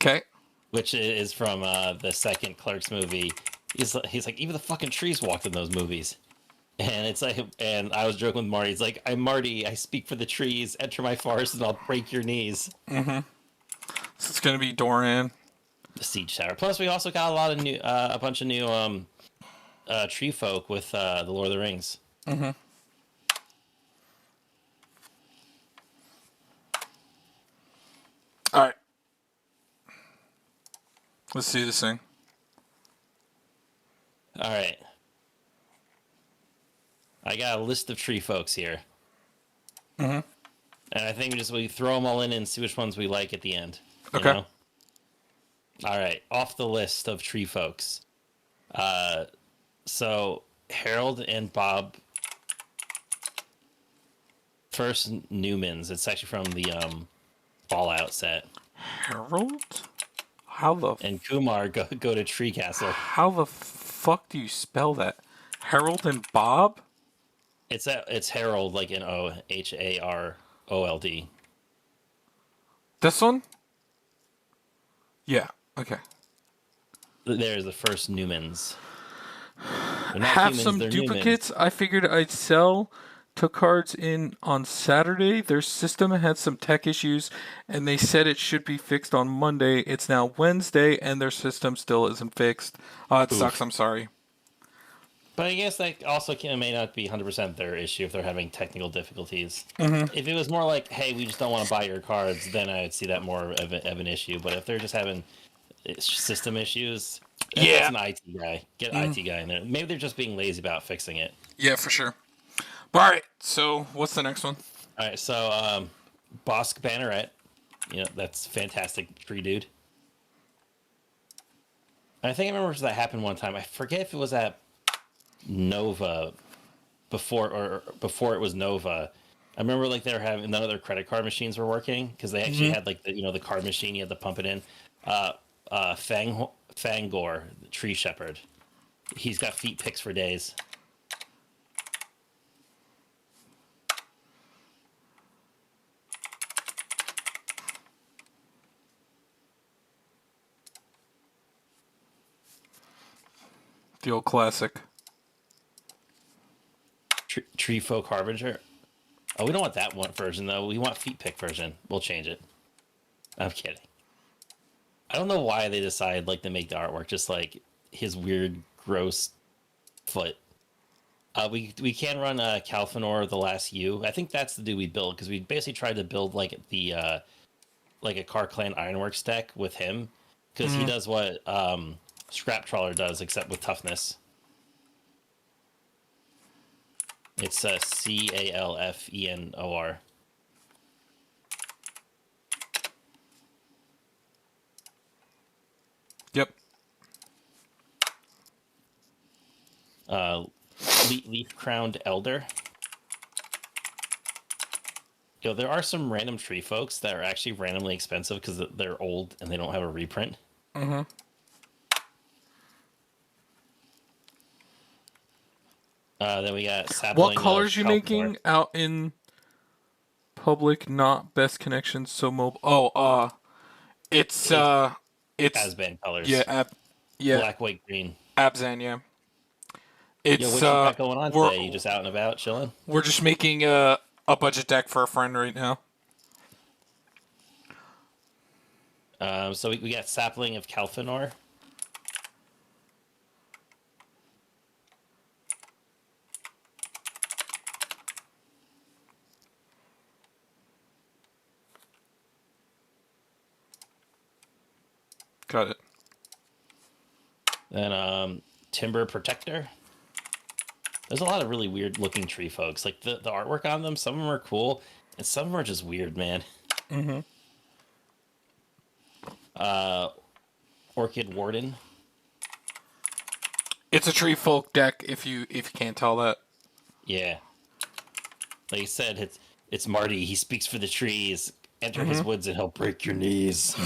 Okay. Which is from the second Clerks movie. He's like, even the fucking trees walked in those movies. And it's like, and I was joking with Marty. He's like, I'm Marty. I speak for the trees. Enter my forest, and I'll break your knees. Mm-hmm. So it's gonna be Doran. The siege tower. Plus, we also got a bunch of new tree folk with the Lord of the Rings. Mm-hmm. All right. Let's see this thing. All right. I got a list of tree folks here. Mm-hmm. And I think we throw them all in and see which ones we like at the end. Okay. Know? All right. Off the list of tree folks. So Harold and Bob. First Newmans. It's actually from the Fallout set. Harold? How the... And Kumar go to Tree Castle. How the fuck do you spell that? Harold and Bob? It's Harold, like in Harold. This one? Yeah, okay. There's the first Newmans. Have humans, some duplicates. Newmans. I figured I'd sell. Took cards in on Saturday. Their system had some tech issues, and they said it should be fixed on Monday. It's now Wednesday, and their system still isn't fixed. It sucks. I'm sorry. But I guess that also may not be 100% their issue if they're having technical difficulties. Mm-hmm. If it was more like, hey, we just don't want to buy your cards, then I would see that more of an issue. But if they're just having system issues, that's an IT guy. Get an IT guy in there. Maybe they're just being lazy about fixing it. Yeah, for sure. All right, so what's the next one? All right, so Bosk Banneret. That's fantastic tree dude. I think I remember that happened one time. I forget if it was at Nova before it was Nova. I remember like they were having none of their credit card machines were working because they actually had like the card machine you had to pump it in. Fangor, the tree shepherd. He's got feet picks for days. The old classic. Tree Folk Harbinger. Oh, we don't want that one version, though. We want feet pick version. We'll change it. I'm kidding. I don't know why they decided to make the artwork just like his weird, gross foot. We can run Calfinor the Last U. I think that's the dude we built because we basically tried to build like a Car Clan Ironworks deck with him because he does what Scrap Trawler does except with toughness. It's Calfenor. Yep. Leaf Crowned Elder. There are some random tree folks that are actually randomly expensive because they're old and they don't have a reprint. Mm-hmm. Then we got sapling. What colors you making out in public? Not best connections, so mobile. It's Asban colors. Yeah, black, white, green. Abzan, yeah. It's what you got going on today? You just out and about chilling? We're just making a budget deck for a friend right now. So we got sapling of Calfinor. Got it. Then Timber Protector. There's a lot of really weird looking tree folks. Like the artwork on them, some of them are cool, and some of them are just weird, man. Mm-hmm. Orchid Warden. It's a tree folk deck if you can't tell that. Yeah. Like you said, it's Marty. He speaks for the trees. Enter his woods and he'll break your knees.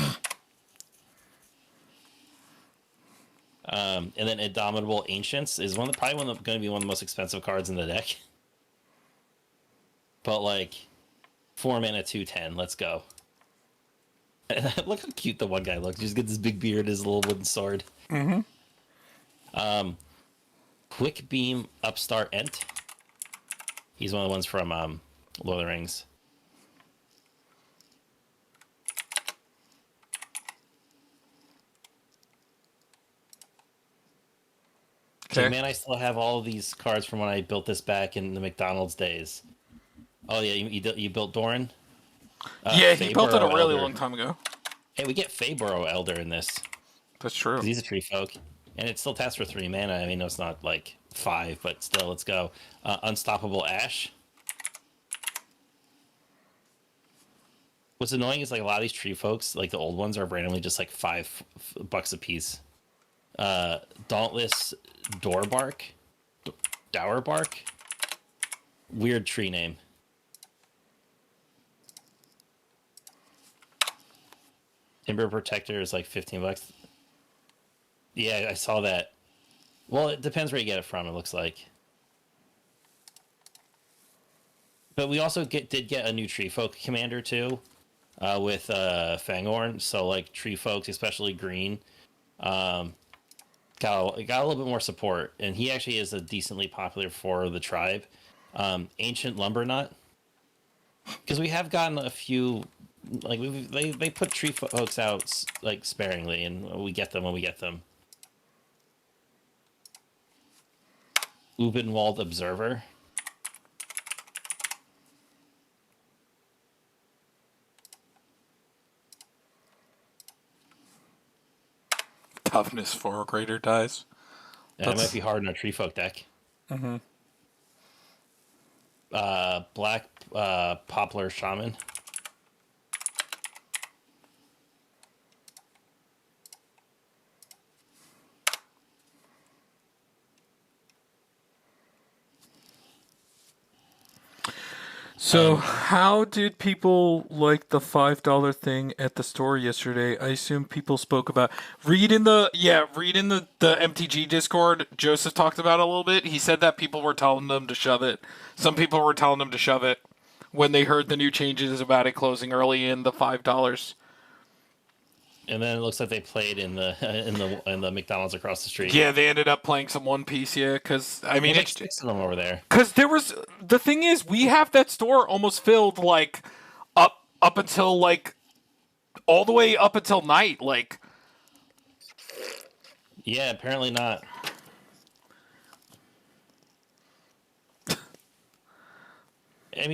And then Indomitable Ancients is going to be one of the most expensive cards in the deck. But 4 mana 2/10. Let's go. Look how cute the one guy looks. He just gets this big beard, his little wooden sword. Mm-hmm. Quick Beam Upstart Ent. He's one of the ones from Lord of the Rings. Okay. Man, I still have all of these cards from when I built this back in the McDonald's days. Oh yeah, you built Doran? Yeah, he built it a really long time ago. Hey, we get Fayborough Elder in this. That's true. He's a tree folk. And it still taps for 3 mana. I mean, it's not like 5, but still, let's go. Unstoppable Ash. What's annoying is like a lot of these tree folks, like the old ones, are randomly just like $5 a piece. Dauntless Doorbark. Dowerbark. Weird tree name. Timber Protector is like $15. Yeah, I saw that. Well, it depends where you get it from, it looks like. But we also did get a new Tree Folk commander, too, with Fangorn. So, like, Tree Folks, especially green, got a little bit more support. And he actually is a decently popular for the tribe. Ancient Lumbernut. Because we have gotten a few... Like, they put Tree Folks out, like, sparingly, and we get them when we get them. Ubenwald Observer. Toughness 4 or greater dies. It might be hard in a tree folk deck. Mm-hmm. Black Poplar Shaman. So, how did people like the $5 thing at the store yesterday? I assume people spoke about read in the MTG Discord. Joseph talked about it a little bit. He said that people were telling them to shove it. Some people were telling them to shove it when they heard the new changes about it closing early in the $5. And then it looks like they played in the McDonald's across the street. Yeah, they ended up playing some One Piece. Yeah, because I mean, it's 6 of them over there. Because there was the thing is, we have that store almost filled like up until like all the way up until night. Like, yeah, apparently not. I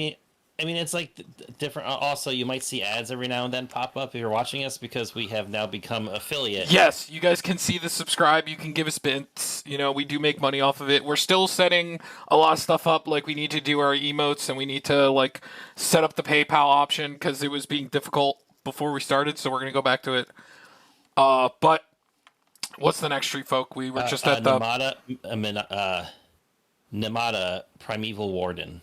mean, it's like different. Also, you might see ads every now and then pop up if you're watching us because we have now become affiliate. Yes, you guys can see the subscribe. You can give us bits. You know, we do make money off of it. We're still setting a lot of stuff up. Like, we need to do our emotes and we need to, like, set up the PayPal option because it was being difficult before we started. So we're going to go back to it. But what's the next street folk? We were just at the... Nemata Primeval Warden.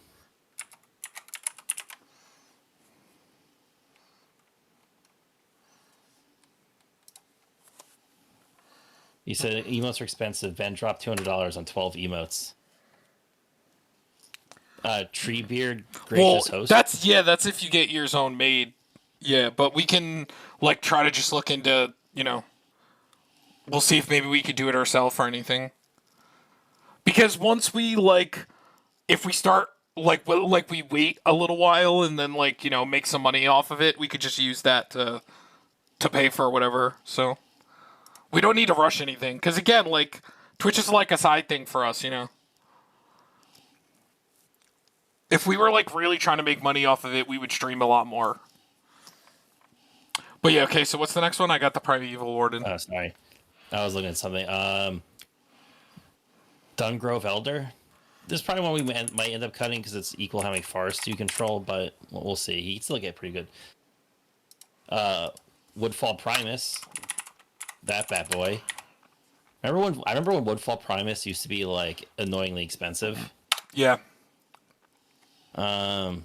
You said emotes are expensive. Ben dropped $200 on 12 emotes. Treebeard, Gracious Host. That's if you get yours own made. Yeah, but we can like try to just look into, you know, we'll see if maybe we could do it ourselves or anything. Because once we like, if we start like we wait a little while and then like, you know, make some money off of it, we could just use that to pay for whatever. So. We don't need to rush anything. Because, again, like, Twitch is like a side thing for us, you know? If we were, like, really trying to make money off of it, we would stream a lot more. But, yeah, okay, so what's the next one? I got the Primeval Warden. Oh, sorry. I was looking at something. Dungrove Elder. This is probably one we might end up cutting because it's equal how many forests you control, but we'll see. He can still get pretty good. Woodfall Primus. That bad boy. I remember when Woodfall Primus used to be like annoyingly expensive. Yeah. Because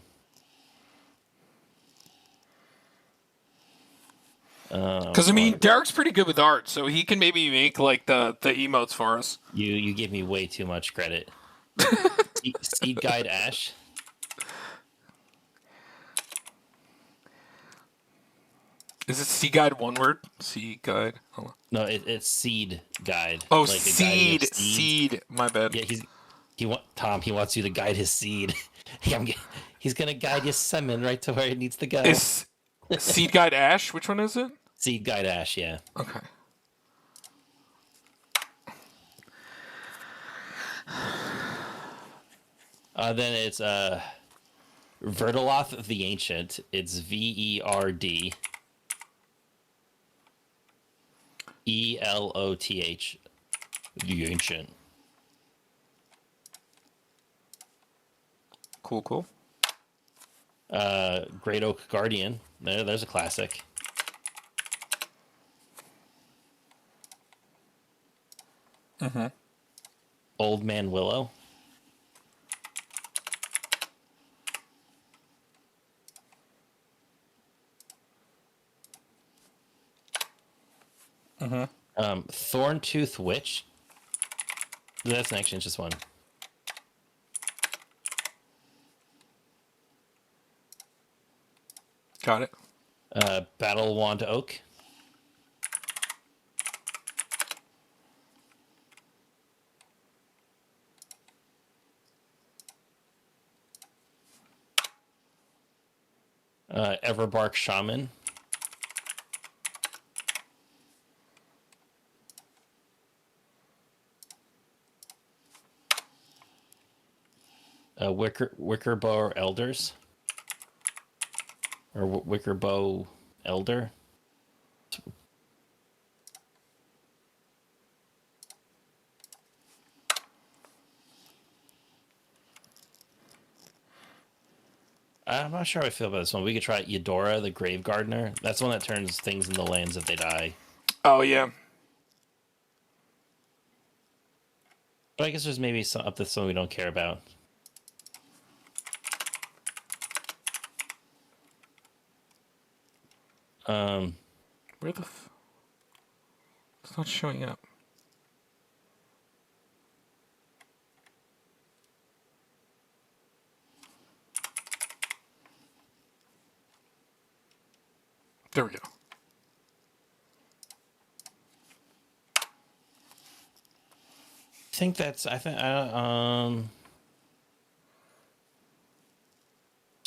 I mean, Derek's pretty good with art, so he can maybe make like the emotes for us. You give me way too much credit. Seed Guide Ash. Is it Sea Guide one word? Sea Guide. Hold on. No, it's Seed Guide. Oh, Like a guiding of seeds. Seed. My bad. Yeah, He wants you to guide his seed. He's gonna guide your semen right to where it needs to go. Is Seed Guide Ash? Which one is it? Seed Guide Ash, yeah. Okay. Then it's Verdaloth the Ancient. It's VERD ELOTH the Ancient. Cool. Great Oak Guardian. There's a classic. Old Man Willow. Thorntooth Witch. That's actually just one. Got it. Battle Wand Oak. Everbark Shaman. Wickerbow Elders. Or Wickerbow Elder. I'm not sure how I feel about this one. We could try Eudora, the Grave Gardener. That's the one that turns things into lands if they die. Oh, yeah. But I guess there's maybe up to some we don't care about. Where the it's not showing up. There we go. I think just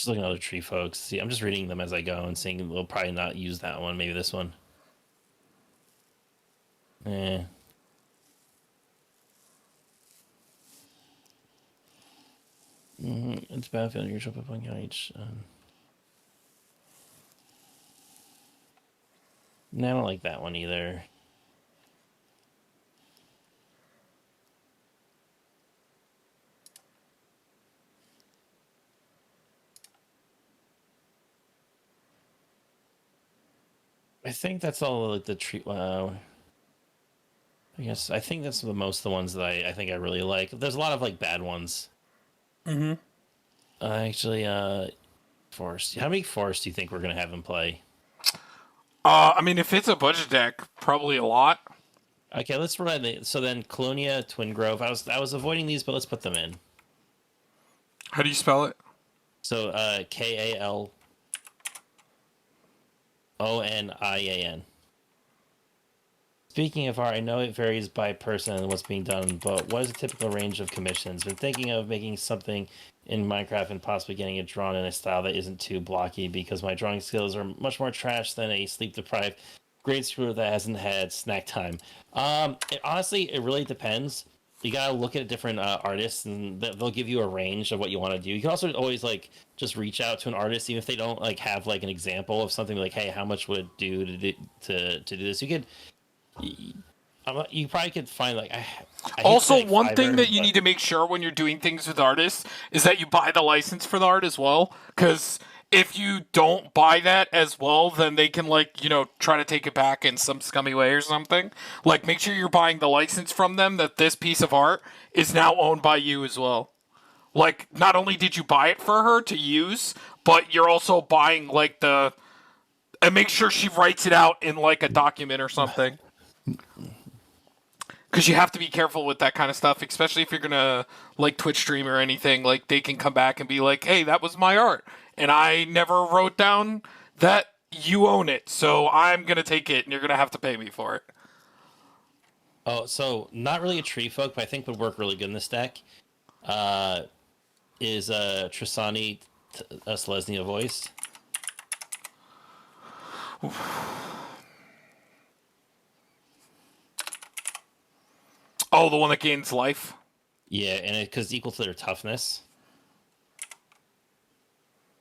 looking at other tree folks. See, I'm just reading them as I go and seeing we'll probably not use that one. Maybe this one. It's battlefield. Your trip upon each. No, I don't like that one either. I think that's all like the tree. I think that's the ones that I think I really like. There's a lot of like bad ones. Actually, Forest. How many Forests do you think we're gonna have him play? I mean, if it's a budget deck, probably a lot. Okay, let's run it. So then, Colonia, Twin Grove. I was avoiding these, but let's put them in. How do you spell it? So, KALONIAN. Speaking of art, I know it varies by person and what's being done, but what is the typical range of commissions? Been thinking of making something in Minecraft and possibly getting it drawn in a style that isn't too blocky because my drawing skills are much more trash than a sleep-deprived grade schooler that hasn't had snack time. Honestly, it really depends. You gotta look at different artists, and they'll give you a range of what you want to do. You can also always like just reach out to an artist, even if they don't like have like an example of something like, hey, how much would it do to do this? You could. You probably could find like. I also, like one thing that you need to make sure when you're doing things with artists is that you buy the license for the art as well, because if you don't buy that as well, then they can try to take it back in some scummy way or something. Like, make sure you're buying the license from them that this piece of art is now owned by you as well. Like, not only did you buy it for her to use, but you're also buying and make sure she writes it out in like a document or something. Because you have to be careful with that kind of stuff, especially if you're going to, like, Twitch stream or anything. Like, they can come back and be like, hey, that was my art. And I never wrote down that you own it, so I'm gonna take it, and you're gonna have to pay me for it. Oh, so not really a tree folk, but I think would work really good in this deck. Uh, is Tristani Selesnya voice? Oh, the one that gains life. Yeah, and because equal to their toughness.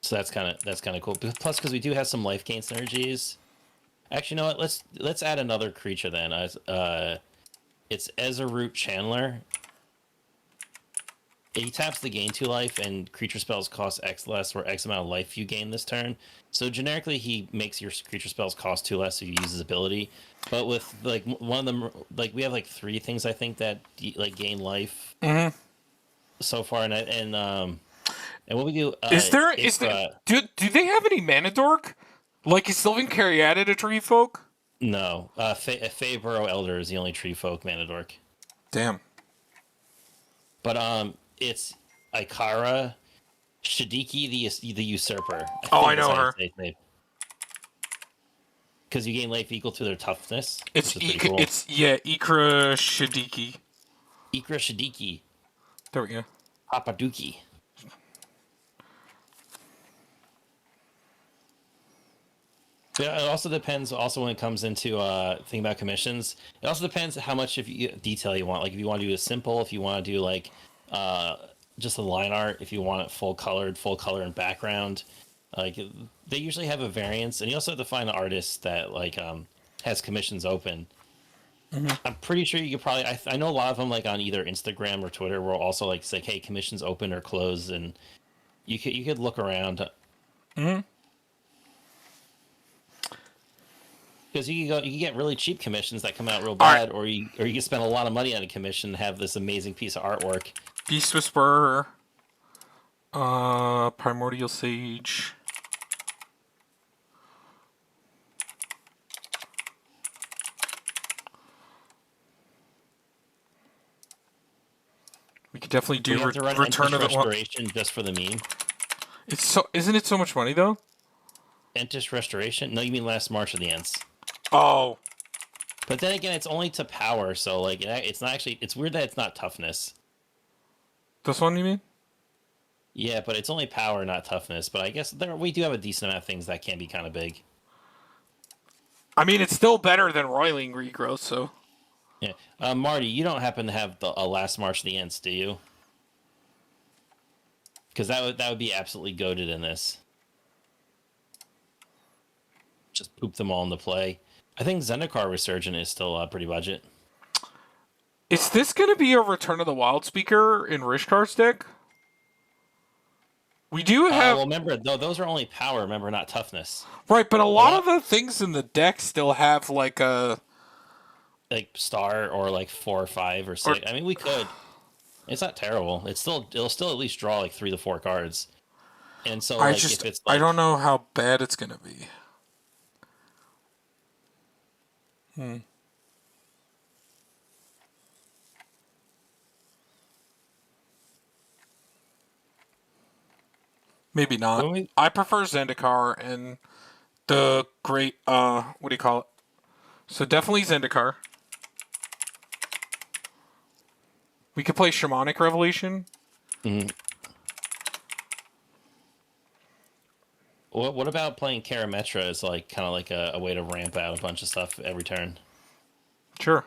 So that's kind of cool. Plus, because we do have some life gain synergies. Actually, you know what? Let's add another creature then. It's Ezerroot Chandler. He taps the gain 2 life, and creature spells cost X less, or X amount of life you gain this turn. So generically, he makes your creature spells cost 2 less if you use his ability. But with like one of them, like we have like 3 things I think that like gain life so far, and what we do Is there do they have any mana dork? Like is Sylvan Caryatid a tree folk? No, Fey-Burrow Elder is the only tree folk mana dork. Damn. But it's Ikara Shadiki the Usurper. I know her. Because you gain life equal to their toughness. It's cool. It's Ikra Shadiki. Ikra Shadiki. There we go. Papaduki. Yeah, it also depends. Also, when it comes into thinking about commissions, it also depends how much detail you want. Like, if you want to do a simple, if you want to do like just a line art, if you want it full color and background, like they usually have a variance. And you also have to find an artist that like has commissions open. Mm-hmm. I'm pretty sure you could probably. I know a lot of them like on either Instagram or Twitter will also like say, "Hey, commissions open or closed," and you could look around. Mm-hmm. Because you can get really cheap commissions that come out real bad, or you can spend a lot of money on a commission and have this amazing piece of artwork. Beast Whisperer, Primordial Sage. We could definitely do Return of the Restoration just for the meme. Isn't it so much money though? Entis Restoration? No, you mean Last March of the Ents. Oh. But then again, it's only to power, so like it's not actually. It's weird that it's not toughness. This one, you mean? Yeah, but it's only power, not toughness. But I guess we do have a decent amount of things that can be kind of big. I mean, it's still better than Roiling Regrowth, so. Yeah, Marty, you don't happen to have a Last March of the Ents, do you? Because that would be absolutely goated in this. Just poop them all into play. I think Zendikar Resurgent is still pretty budget. Is this going to be a Return of the Wild Speaker in Rishkar's deck? We do have... well, remember, those are only power, remember, not toughness. Right, but a lot of the things in the deck still have, like, a... Like, star, or, like, 4 or 5 or 6. I mean, we could. It's not terrible. It'll still at least draw, like, 3 to 4 cards. And so, if it's... Like, I don't know how bad it's going to be. Maybe not. I prefer Zendikar and the great, what do you call it? So definitely Zendikar. We could play Shamanic Revelation. Mm-hmm. What about playing Karametra as like kind of like a way to ramp out a bunch of stuff every turn? Sure.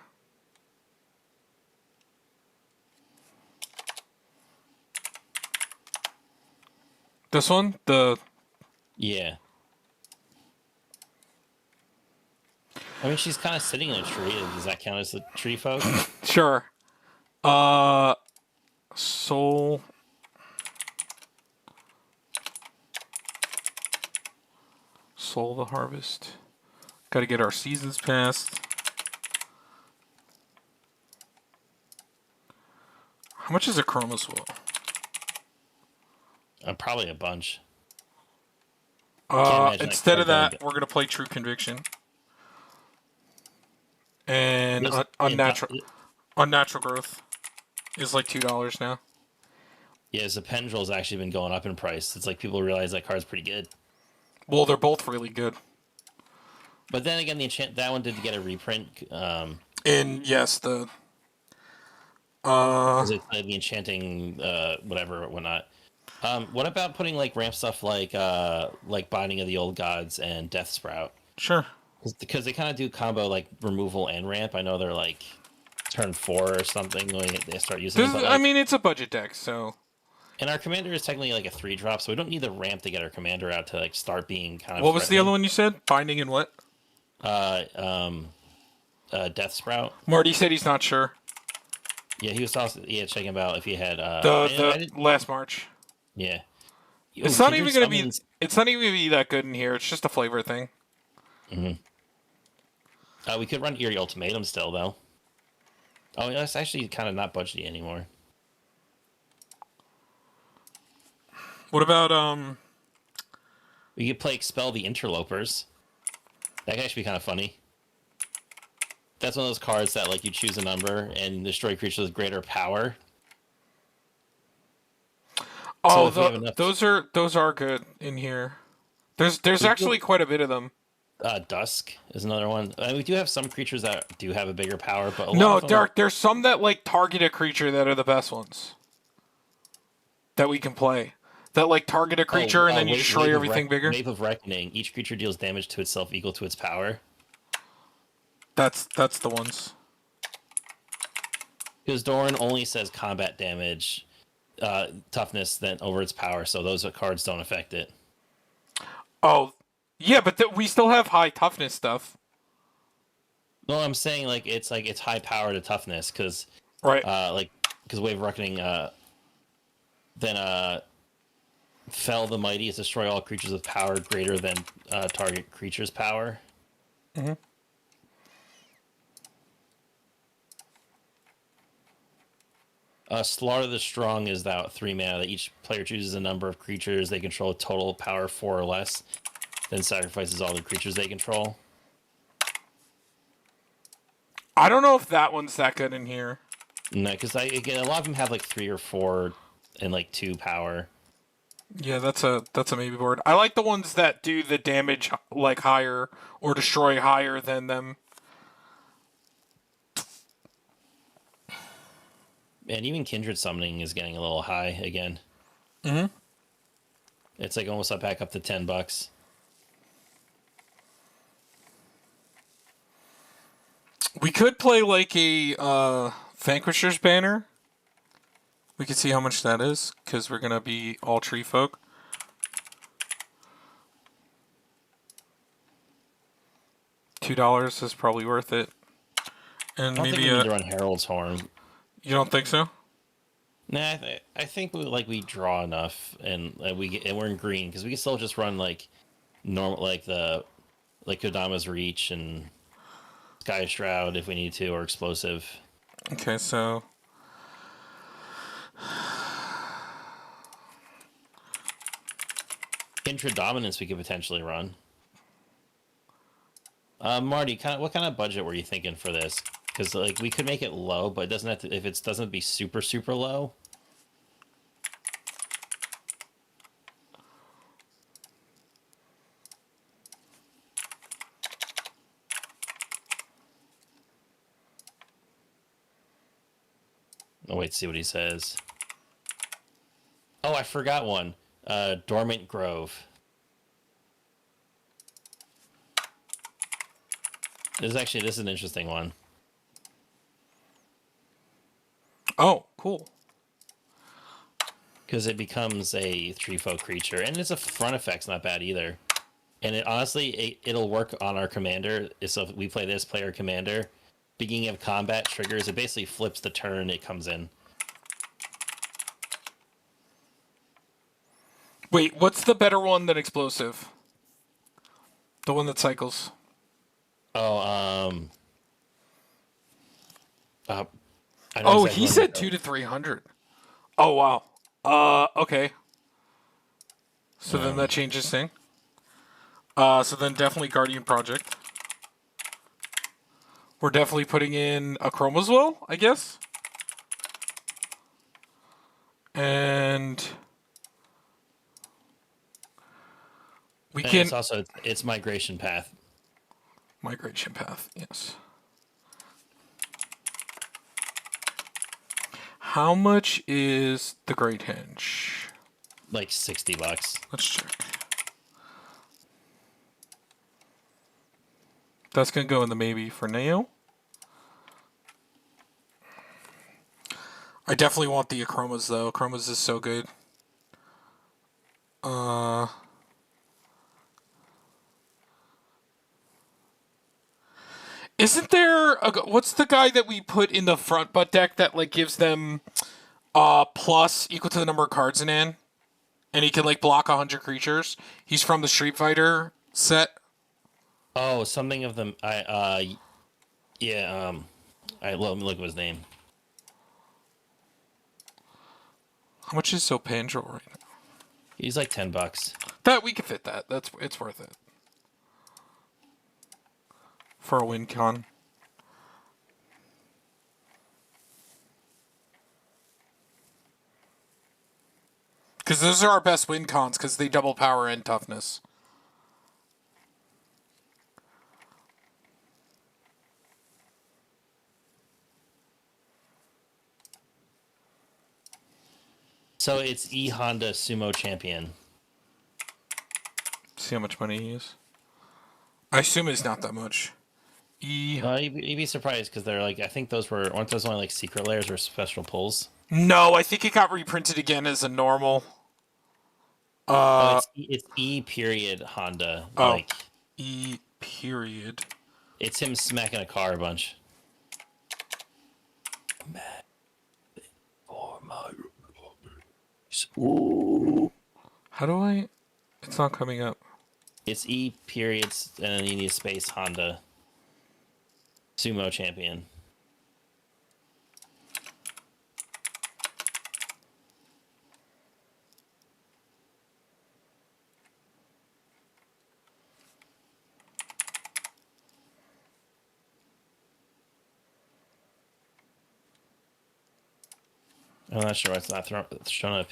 This one? Yeah. I mean, she's kind of sitting in a tree. Does that count as a tree folk? Sure. Soul... Soul the Harvest. Gotta get our seasons passed. How much is a Chroma Swell? Probably a bunch. Instead of that, we're gonna play True Conviction. And unnatural growth is like $2 now. Yeah, Zapendrel's actually been going up in price. It's like people realize that card's pretty good. Well, they're both really good. But then again, that one did get a reprint. And yes, the Because it's the enchanting whatever whatnot. What about putting like ramp stuff like Binding of the Old Gods and Death Sprout? sure. Because they kind of do combo like removal and ramp. I know they're like turn 4 or something when they start using them. But I like, mean, it's a budget deck, so. and our commander is technically like a 3-drop, so we don't need the ramp to get our commander out to like start being kind of. What was the other one you said? Binding and what? Death Sprout. Marty said he's not sure. Yeah, he was also checking about if he had The last March. Yeah. It's not even gonna be. It's not even gonna be that good in here. It's just a flavor thing. We could run Eerie Ultimatum still though. Oh, that's actually kind of not budgety anymore. What about We could play Expel the Interlopers. That could actually be kind of funny. That's one of those cards that like you choose a number and destroy creatures with greater power. Oh, those are good in here. There's actually quite a bit of them. Dusk is another one. We do have some creatures that do have a bigger power, but Dark. There's some that like target a creature that are the best ones that we can play. That like target a creature and then you destroy everything bigger. Wave of Reckoning. Each creature deals damage to itself equal to its power. That's the ones. Because Doran only says combat damage, toughness, then over its power, so those cards don't affect it. Oh, yeah, but we still have high toughness stuff. No, I'm saying it's high power to toughness because right, because Wave of Reckoning, then Fell the Mighty is destroy all creatures with power greater than target creature's power. Mm-hmm. Slaughter the Strong is that 3 mana that each player chooses a number of creatures they control with total power 4 or less, then sacrifices all the creatures they control. I don't know if that one's that good in here. No, because a lot of them have like 3 or 4 and like 2 power. Yeah, that's a maybe board. I like the ones that do the damage like higher or destroy higher than them. And even Kindred Summoning is getting a little high again. Mm-hmm. It's like almost back up to $10. We could play like a Vanquisher's Banner. We could see how much that is, because we're going to be all tree folk. $2 is probably worth it. And I don't maybe think we need to run Herald's Horn. You don't think so? Nah, I think we draw enough, and we're in green because we can still just run like normal Kodama's Reach and Sky Shroud if we need to, or Explosive. Okay, so Intradominance we could potentially run. Marty, what kind of budget were you thinking for this? Because like we could make it low, but it doesn't have to. If it doesn't be super low. Oh wait, see what he says. Oh, I forgot one. Dormant Grove. This is an interesting one. Oh, cool. Because it becomes a tree folk creature, and it's a front effect's not bad either. And it'll work on our commander. So if we play this player commander, beginning of combat triggers, it basically flips the turn it comes in. Wait, what's the better one than Explosive? The one that cycles. Oh, he said 200 to 300. Oh wow. Okay. So then that changes thing. So then definitely Guardian Project. We're definitely putting in a Chromoswell, I guess. And we can. It's Migration Path. Migration path, yes. How much is the Great Henge? Like $60. Let's check. That's gonna go in the maybe for now. I definitely want the Achromas though. Achromas is so good. Isn't there what's the guy that we put in the front butt deck that like gives them plus equal to the number of cards in hand, and he can like block 100 creatures? He's from the Street Fighter set. Oh, something of them. Yeah. Let me look at his name. How much is Zopangel right now? He's like $10. That we can fit that. It's worth it for a win con. Because those are our best win cons because they double power and toughness. So it's E Honda Sumo Champion. See how much money he is. I assume it's not that much. You'd be surprised because they're like, I think aren't those only like secret layers or special pulls? No, I think it got reprinted again as a normal. It's E period Honda. Oh, like E period. It's him smacking a car a bunch. How do I? It's not coming up. It's E periods and then you need a space Honda. Sumo Champion. I'm not sure why it's not showing up.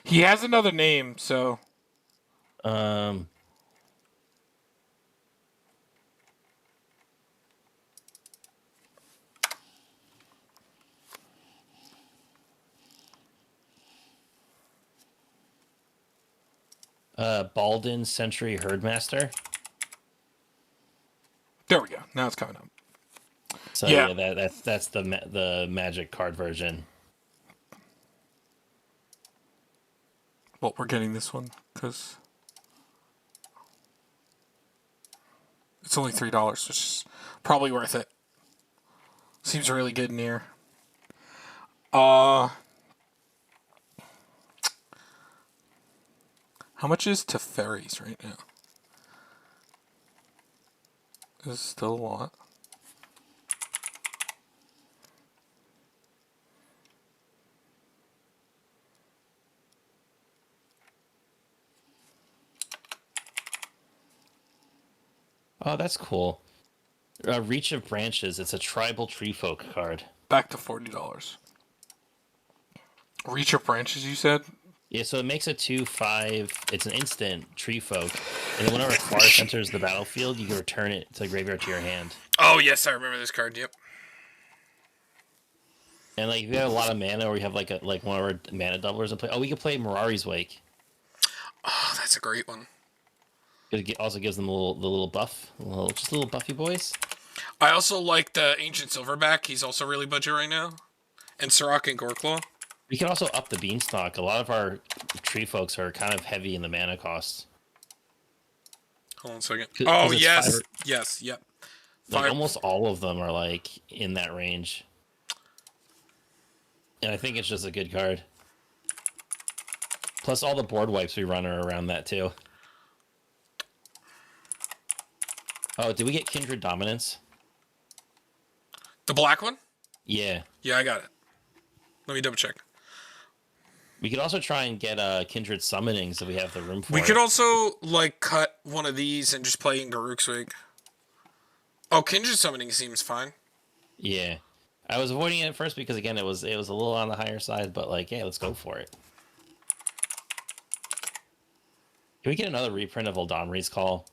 He has another name, so. Baldin Century Herdmaster. There we go. Now it's coming up. So yeah, that's the magic card version. Well, we're getting this one because it's only $3, which is probably worth it. Seems really good in here. How much is Teferis right now? This is still a lot. Oh, that's cool. Reach of Branches. It's a tribal tree folk card. Back to $40. Reach of Branches, you said? Yeah, so it makes a 2/5. It's an instant tree folk, and then whenever a forest enters the battlefield, you can return it to the graveyard to your hand. Oh yes, I remember this card. Yep. And like if you have a lot of mana, or you have like one of our mana doublers in play. Oh, we could play Mirari's Wake. Oh, that's a great one. It also gives them the little buff, just little buffy boys. I also like the Ancient Silverback. He's also really budget right now. And Sirach and Goreclaw. We can also up the Beanstalk. A lot of our tree folks are kind of heavy in the mana costs. Hold on a second. Oh, yes. Yes, yep. Like almost all of them are like in that range. And I think it's just a good card. Plus all the board wipes we run are around that too. Oh, did we get Kindred Dominance? The black one? Yeah. Yeah, I got it. Let me double check. We could also try and get Kindred Summonings if we have the room for it. We could also, like, cut one of these and just play in Garruk's Wake. Oh, Kindred Summoning seems fine. Yeah. I was avoiding it at first because again, it was a little on the higher side, but like, yeah, let's go for it. Can we get another reprint of Oldamri's Call?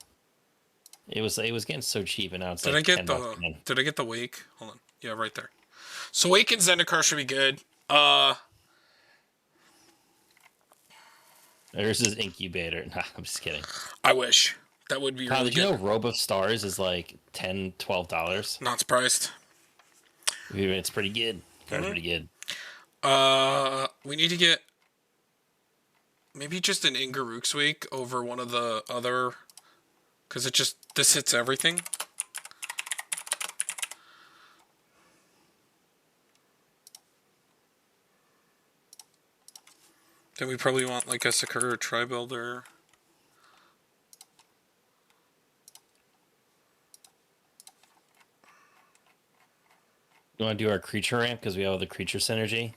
It was getting so cheap, and now it's like $10 again. Did I get the Wake? Hold on. Yeah, right there. So Wake and Zendikar should be good. There's his incubator. Nah, I'm just kidding. I wish. That would be really good. Did you know Robe of Stars is like $10, $12? Not surprised. It's pretty good. Pretty good. We need to get maybe just an Ingaruk's Wake over one of the other, because this hits everything. Then we probably want like a Sakura Tri-Builder. You want to do our creature ramp because we have the creature synergy?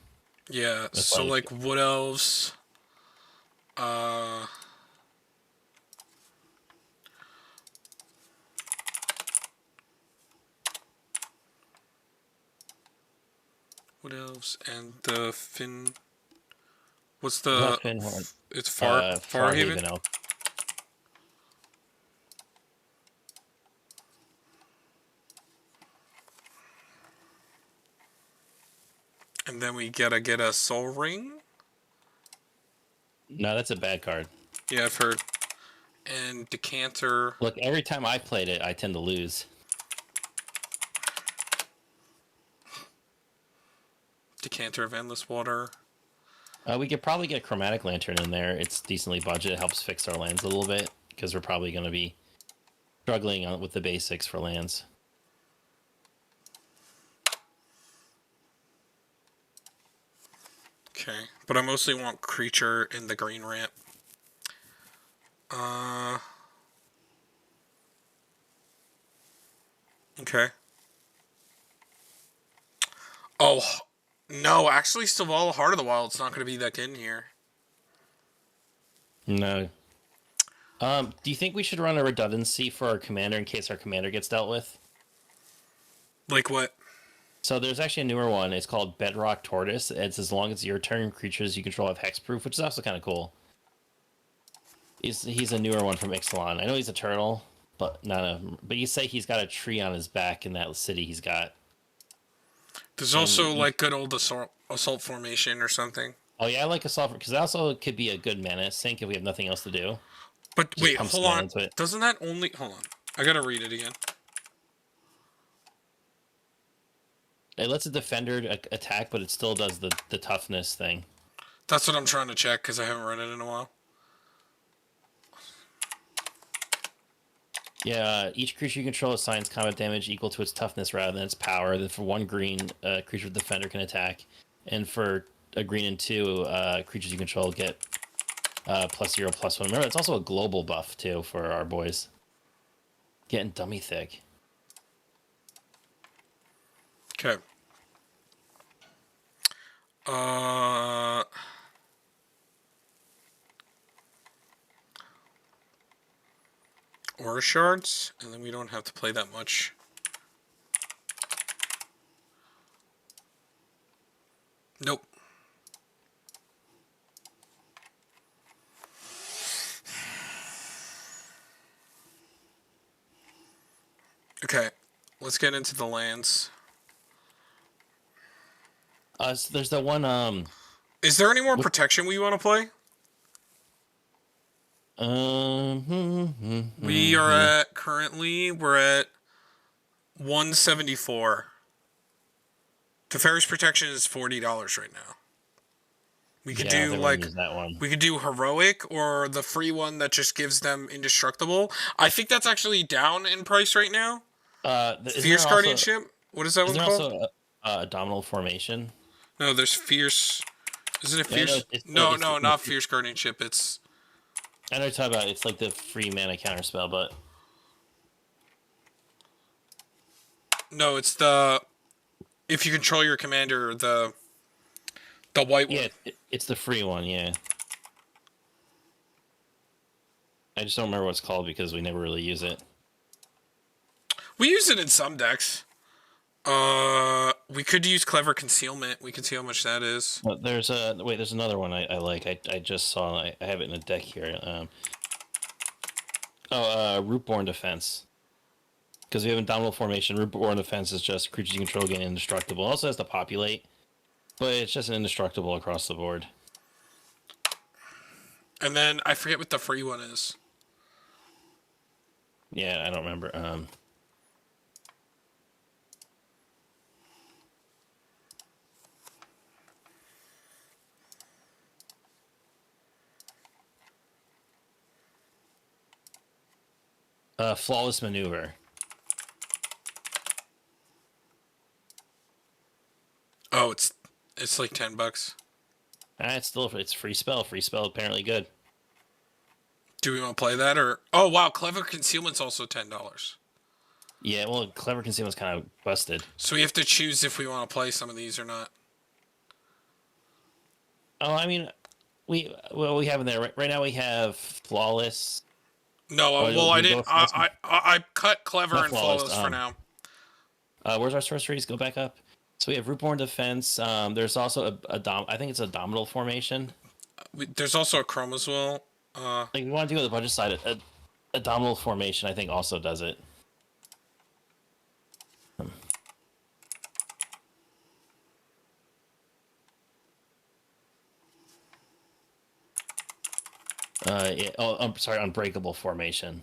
Yeah, so like Wood Elves. Wood Elves and the Fin. What's the? It's Farhaven. Elf. And then we gotta get a Soul Ring. No, that's a bad card. Yeah, I've heard. And Decanter. Look, every time I played it, I tend to lose. Decanter of Endless Water. We could probably get Chromatic Lantern in there. It's decently budgeted. It helps fix our lands a little bit because we're probably going to be struggling with the basics for lands. Okay, but I mostly want creature in the green ramp. Okay. Oh, no, actually, Stavala Heart of the Wild's not going to be that good in here. No. Do you think we should run a redundancy for our commander in case our commander gets dealt with? Like what? So there's actually a newer one. It's called Bedrock Tortoise. It's as long as your turn creatures you control have hexproof, which is also kind of cool. He's a newer one from Ixalan. I know he's a turtle, but but you say he's got a tree on his back in that city he's got. There's also like good old assault formation or something. Oh yeah, I like assault because that also could be a good mana sink if we have nothing else to do. But wait, hold on. Doesn't that only hold on? I gotta read it again. It lets a defender attack, but it still does the toughness thing. That's what I'm trying to check because I haven't read it in a while. Yeah, each creature you control assigns combat damage equal to its toughness rather than its power. Then for 1 green, creature with defender can attack. And for a green and 2, creatures you control get +0/+1. Remember, it's also a global buff, too, for our boys. Getting dummy thick. Okay. Aura Shards, and then we don't have to play that much. Nope. Okay, let's get into the lands. So there's the one. Is there any more protection we want to play? We are we're at 174. Teferi's protection is $40 right now. We could we could do heroic or the free one that just gives them indestructible. I think that's actually down in price right now. Fierce Guardianship. What is that one called? Also Abdominal Formation. No, there's Fierce. Isn't it Fierce? No, not Fierce Guardianship. It's. I know what you're talking about. It's like the free mana counterspell, but. No, it's the. If you control your commander, the white one. Yeah, it's the free one, yeah. I just don't remember what it's called because we never really use it. We use it in some decks. We could use clever concealment. We can see how much that is. Well, there's another one I like. I just saw. I have it in a deck here. Rootborn Defense. Because we have Indomitable Formation, Rootborn Defense is just creatures you control get indestructible. It also has to populate, but it's just an indestructible across the board. And then I forget what the free one is. Yeah, I don't remember. Flawless Maneuver. Oh, it's like $10. It's free spell. Free spell apparently good. Do we want to play that or? Oh wow, clever concealment's also $10. Yeah, well, clever concealment's kind of busted. So we have to choose if we want to play some of these or not. Oh, I mean, we have in there right now. We have flawless. No, well, I didn't. I cut clever and flawless for now. Where's our sorceries? Go back up. So we have Rootborn Defense. There's also I think it's a Dominal Formation. There's also a Chrome as well. Like we want to do the budget side. A Dominal Formation, I think, also does it. I'm sorry, Unbreakable Formation.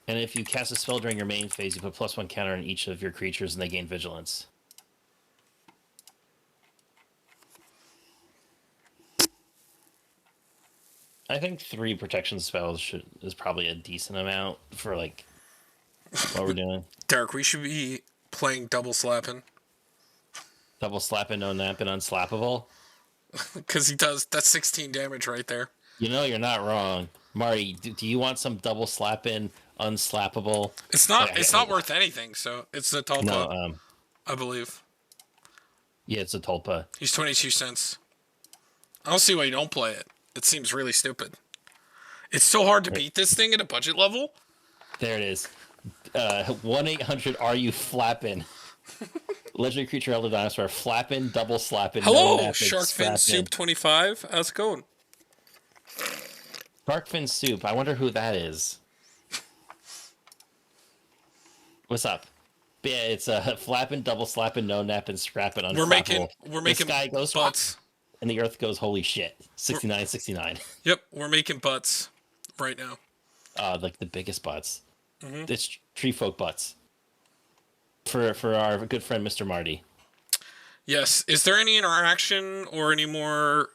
And if you cast a spell during your main phase, you put +1 counter on each of your creatures, and they gain Vigilance. I think 3 protection spells is probably a decent amount for like what we're doing. Derek, we should be playing double slapping. Double slapping, no napping, unslappable. Because he does. That's 16 damage right there. You know you're not wrong, Marty. Do you want some double slapping, unslappable? It's not. It's not worth anything. So it's the Tulpa. No, I believe. Yeah, it's a Tulpa. He's 22 cents. I don't see why you don't play it. It seems really stupid. It's so hard to beat this thing at a budget level. There it is. 1-800 are you flapping? Legendary creature, Elder Dinosaur, flapping, double slapping. Hello, no Sharkfin Soup 25. How's it going? Sharkfin Soup. I wonder who that is. What's up? Yeah, it's flapping, double slapping, no napping, scrapping, unflappable. We're making this guy goes butts. And the earth goes, holy shit. 69. Yep, we're making butts right now. Like the biggest butts. Mm-hmm. It's tree folk butts. For our good friend Mr. Marty. Yes. Is there any interaction or any more?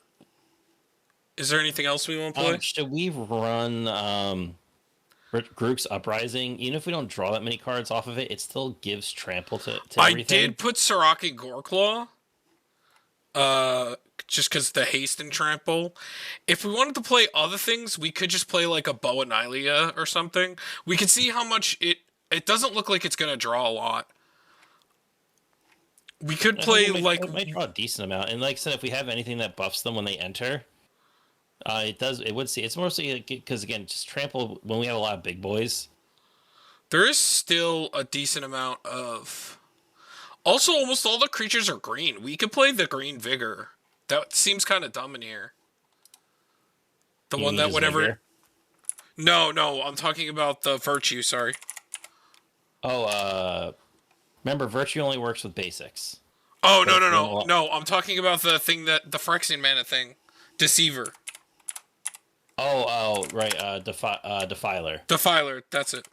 Is there anything else we want to play? Should we run Grook's Uprising? Even if we don't draw that many cards off of it, it still gives trample to everything. I did put Siraki Goreclaw. Just because the haste and trample. If we wanted to play other things, we could just play like a Boa Nylia or something. We can see how much it doesn't look like it's going to draw a lot. We could play it might draw a decent amount. And like I said, if we have anything that buffs them when they enter, it would see. It's mostly because, again, just trample when we have a lot of big boys. There is still a decent amount of... Also, almost all the creatures are green. We could play the Green Vigor. That seems kind of dumb in here. The one that whatever... Vigor? No, I'm talking about the Virtue, sorry. Oh, remember, Virtue only works with basics. Oh, no, I'm talking about the thing that... The Phyrexian Mana thing. Deceiver. Oh, right, Defiler. Defiler, that's it.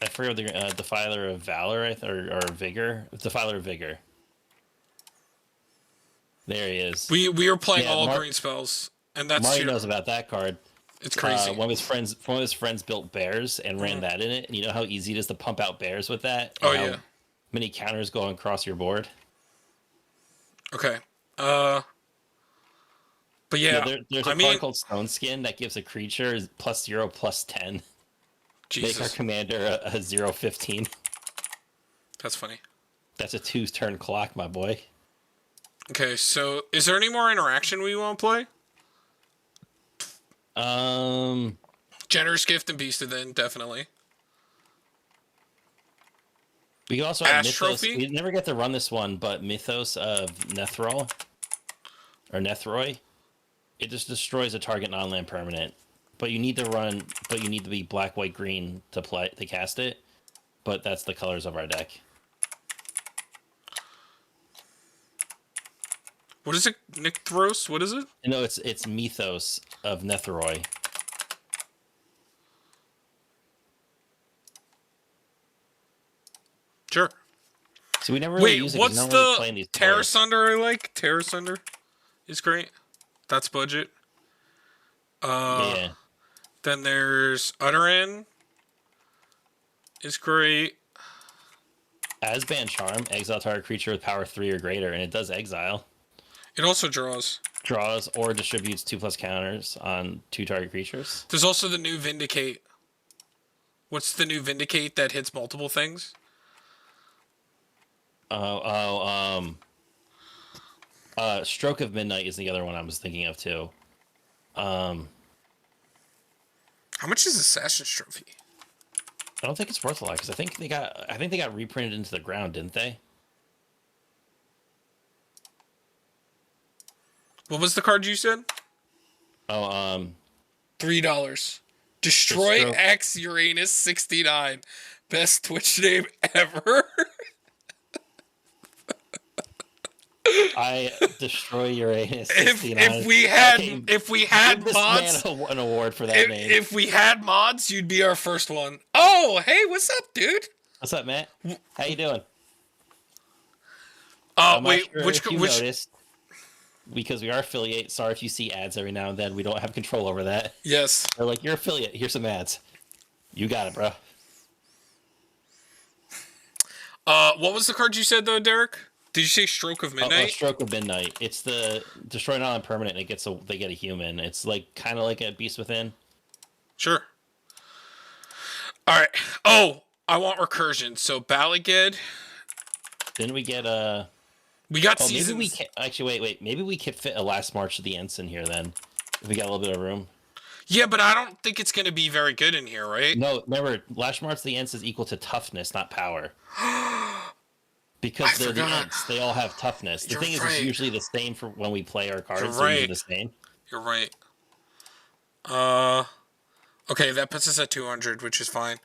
I forget the Defiler of Valor, or Vigor. Defiler of Vigor. There he is. We were playing all green spells, and that's Mario knows about that card. It's crazy. One of his friends built bears and ran that in it, and you know how easy it is to pump out bears with that. Oh yeah. Many counters going across your board. Okay. But yeah, there's a card called Stone Skin that gives a creature +0/+10. Jesus. Make our commander a 0/15. That's funny. That's a 2-turn clock, my boy. Okay, so is there any more interaction we want to play? Generous Gift and Beast then, definitely. We can also have Ash Mythos. Trophy? We never get to run this one, but Mythos of Nethrol or Nethroi. It just destroys a target non-land permanent. But you need to run. But you need to be black, white, green to cast it. But that's the colors of our deck. What is it? Nycthros? What is it? No, it's Mythos of Nethroi. Sure. So we never really Wait, use it. what's No the really playing these Terra colors. Sunder I like? Terra Sunder is great. That's budget. Yeah. Then there's Doran is great. Asban Charm, exile target creature with power 3 or greater, and it does exile. It also draws. Draws or distributes 2+ counters on 2 target creatures. There's also the new Vindicate. What's the new Vindicate that hits multiple things? Stroke of Midnight is the other one I was thinking of too. How much is Assassin's Trophy? I don't think it's worth a lot because I think they got reprinted into the ground, didn't they? What was the card you said? Oh, $3. Destroy Stroke. X Uranus 69. Best Twitch name ever. I destroy Uranus 69. if we had Give mods, this man an award for that name. if we had mods, you'd be our first one. Oh, hey, what's up, dude? What's up, Matt? How you doing? Wait, Sure which if you noticed, because we are affiliate. Sorry if you see ads every now and then. We don't have control over that. Yes. They're like, you're affiliate. Here's some ads. You got it, bro. What was the card you said though, Derek? Did you say Stroke of Midnight? Stroke of Midnight. It's the destroy non-permanent. And they get a human. It's like kind of like a Beast Within. Sure. All right. Oh, I want recursion. So Balaged. Then we get We got Oh, seasons. maybe we can actually wait. Maybe we could fit a Last March of the Ensign here then. If we got a little bit of room. Yeah, but I don't think it's going to be very good in here, right? No, remember, Last March of the Ents is equal to toughness, not power. Because they're the Ents, they all have toughness. The thing is, it's usually the same for when we play our cards. They're usually the same. You're right. Okay, that puts us at 200, which is fine.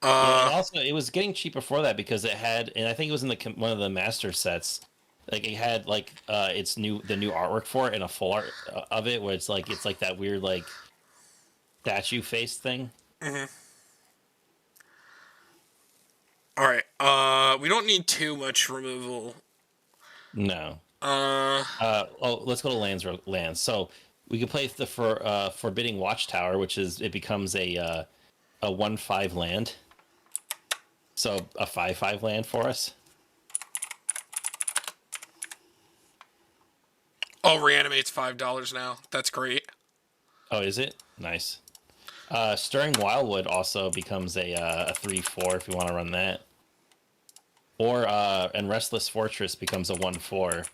Yeah, and also, it was getting cheap before that because it had, and I think it was in one of the master sets. Like it had like the new artwork for it and a full art of it, where it's like that weird like statue face thing. Mm-hmm. All right. We don't need too much removal. No. Let's go to lands. So we could play the Forbidding Watchtower, which is it becomes a 1/5 land. So a 5/5 land for us. Oh, reanimates $5 now. That's great. Oh, is it? Nice. Stirring Wildwood also becomes a 3/4 if you want to run that. Or and Restless Fortress becomes a 1/4.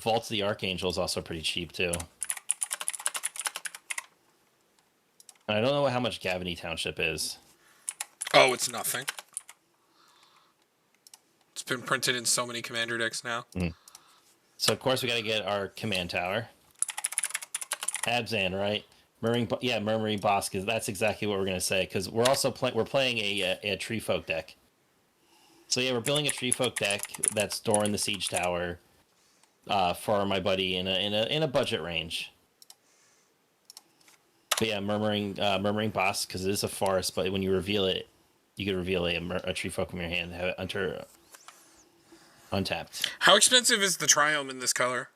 Vault of the Archangel is also pretty cheap too. I don't know how much Gavany Township is. Oh, it's nothing. It's been printed in so many commander decks now. So of course we got to get our command tower. Abzan, right? Murmuring Boss, because that's exactly what we're gonna say. Because we're also playing a Tree Folk deck. So yeah, we're building a Tree Folk deck that's Doran the Siege Tower for my buddy in a budget range. But yeah, Murmuring Boss, because it is a forest, but when you reveal it, you can reveal a Tree Folk from your hand, have it enter untapped. How expensive is the Triome in this color?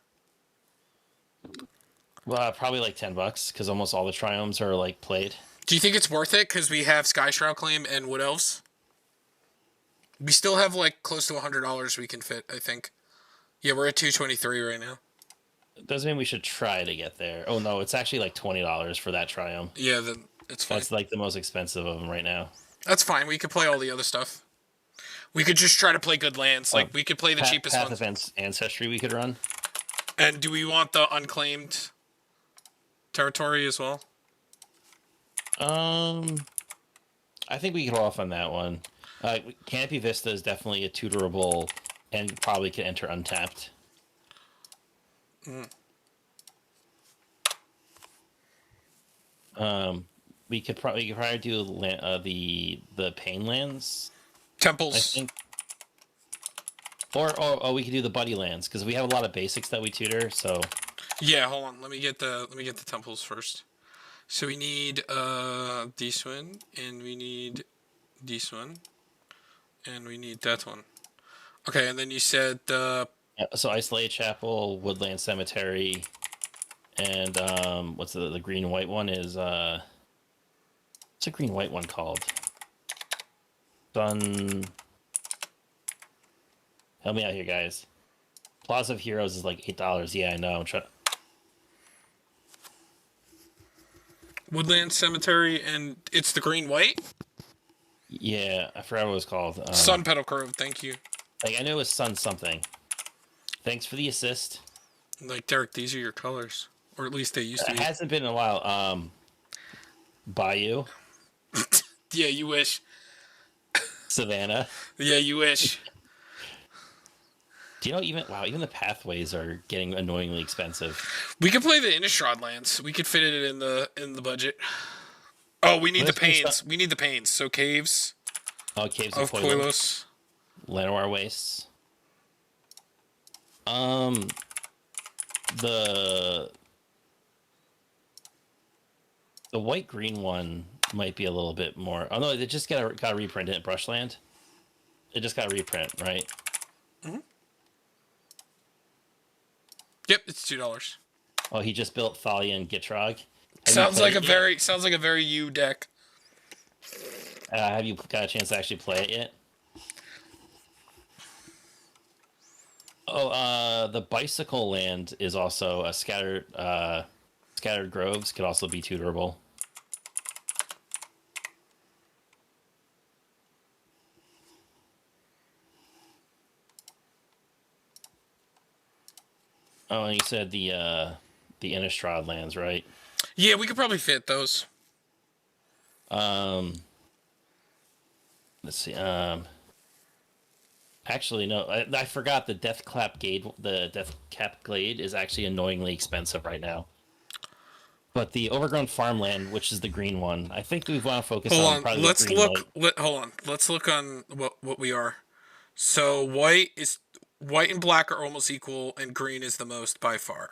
Well, probably like $10, because almost all the Triomes are like played. Do you think it's worth it because we have Sky Shroud Claim and Wood Elves? We still have like close to $100 we can fit, I think. Yeah, we're at 223 right now. Doesn't mean we should try to get there. Oh no, it's actually like $20 for that Triome. Yeah, then it's fine. That's like the most expensive of them right now. That's fine. We could play all the other stuff. We could just try to play good lands. Like we could play the cheapest Path ones. of Ancestry we could run. And do we want the unclaimed territory as well? I think we can hold off on that one. Canopy Vista is definitely a tutorable and probably can enter untapped. Mm. We could probably do the Pain Lands, I Temples. think. Or we could do the Buddy Lands because we have a lot of basics that we tutor. So Yeah, hold on. Let me get the temples first. So we need this one, and we need this one, and we need that one. Okay, and then you said so Isolated Chapel, Woodland Cemetery, and what's the green and white one is what's the green white one called? Sun. Help me out here, guys. Plaza of Heroes is like $8. Yeah, I know. Woodland Cemetery, and it's the green white. Yeah, I forgot what it was called. Sun Petal Grove. Thank you. Like I knew it was Sun something. Thanks for the assist. Like Derek, these are your colors, or at least they used to be. It hasn't been in a while. Bayou. Yeah, you wish. Savannah. Yeah, you wish. Do you know even the pathways are getting annoyingly expensive. We could play the Innistrad lands. We could fit it in the budget. Oh, we need the pains. We need the pains. So caves. Oh, caves of Koilos. Llanowar Wastes. The white green one might be a little bit more. Oh no, they just got to reprint it at Brushland. It just got reprint, right? Mm-hmm. Yep, it's $2. Oh, he just built Thalia and Gitrog. Sounds like a very you deck. Have you got a chance to actually play it yet? Oh, the Bicycle Land is also a scattered groves could also be tutorable. Oh, and you said the Innistrad lands, right? Yeah, we could probably fit those. Let's see. Actually, no. I forgot the Deathclap Glade. The Deathcap Glade is actually annoyingly expensive right now. But the Overgrown Farmland, which is the green one, I think we want to focus on. Hold on. Probably Let's the green look. Hold on. Let's look on what we are. So white and black are almost equal, and green is the most by far.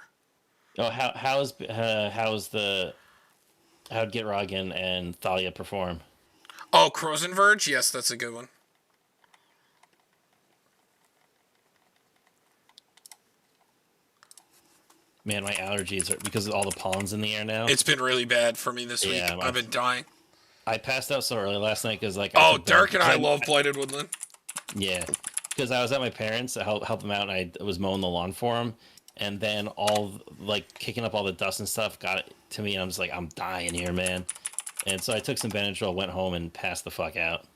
Oh, how'd Gitrog and Thalia perform? Oh, Crows and Verge. Yes, that's a good one. Man, my allergies are because of all the pollen's in the air now. It's been really bad for me this week. I've been dying. I passed out so early last night because Derek and I love Blighted Woodland. Yeah, because I was at my parents to help them out, and I was mowing the lawn for them, and then kicking up all the dust and stuff got it to me, and I'm just like, I'm dying here, man. And so I took some Benadryl, went home, and passed the fuck out.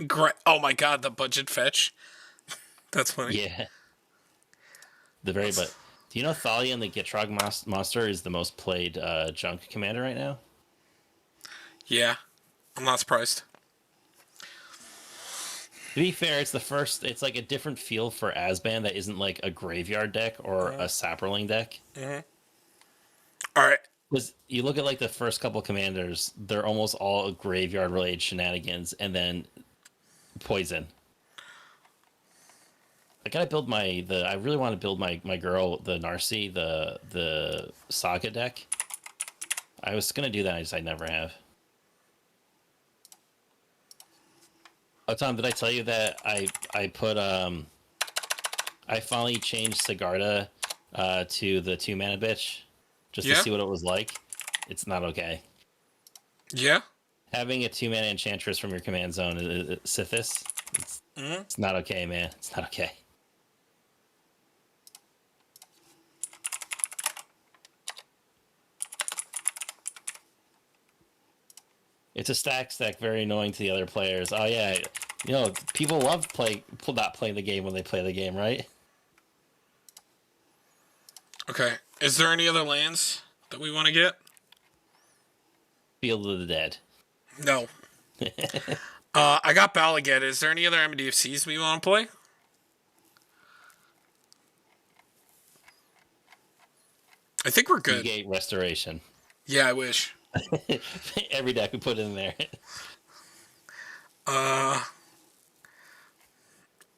Great! Oh my god, the budget fetch. That's funny. Yeah. But do you know Thalia and the Gitrog monster is the most played junk commander right now? Yeah, I'm not surprised. To be fair, it's like a different feel for Asban that isn't like a graveyard deck or a Saproling deck. Mm-hmm. All right. Because you look at like the first couple commanders, they're almost all graveyard related shenanigans and then poison. I gotta build I really want to build my girl, the Narcy, the Saga deck. I was gonna do that, I never have. Oh, Tom, did I tell you that I put I finally changed Sigarda to the 2-mana bitch just to see what it was like. It's not okay. Yeah. Having a 2-mana enchantress from your command zone is Sithis. It's not okay, man. It's not okay. It's a stack, very annoying to the other players. Oh yeah, people love not playing the game when they play the game, right? Okay. Is there any other lands that we want to get? Field of the Dead. No. I got Bal again. Is there any other MDFCs we want to play? I think we're good. Seagate Restoration. Yeah, I wish. Every deck we put in there.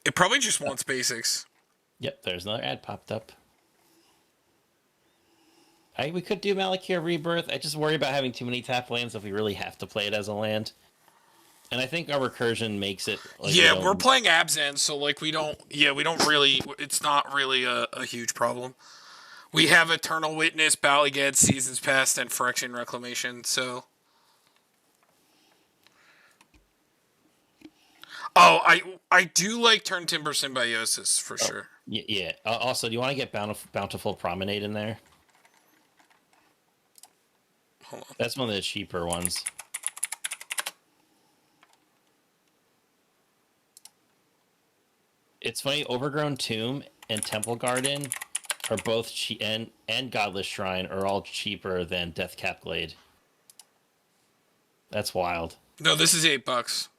It probably just wants basics. Yep, there's another ad popped up. We could do Malakir Rebirth. I just worry about having too many tap lands if we really have to play it as a land. And I think our recursion makes it. Like, yeah, we're playing Abzan, so like we don't really. It's not really a huge problem. We have Eternal Witness, Balligad, Seasons Past, and Phyrexian Reclamation. So. Oh, I do like Turn Timber Symbiosis for sure. Yeah. Also, do you want to get Bountiful Promenade in there? Hold on. That's one of the cheaper ones. It's funny, Overgrown Tomb and Temple Garden are both and Godless Shrine are all cheaper than Deathcap Glade. That's wild. No, this is $8.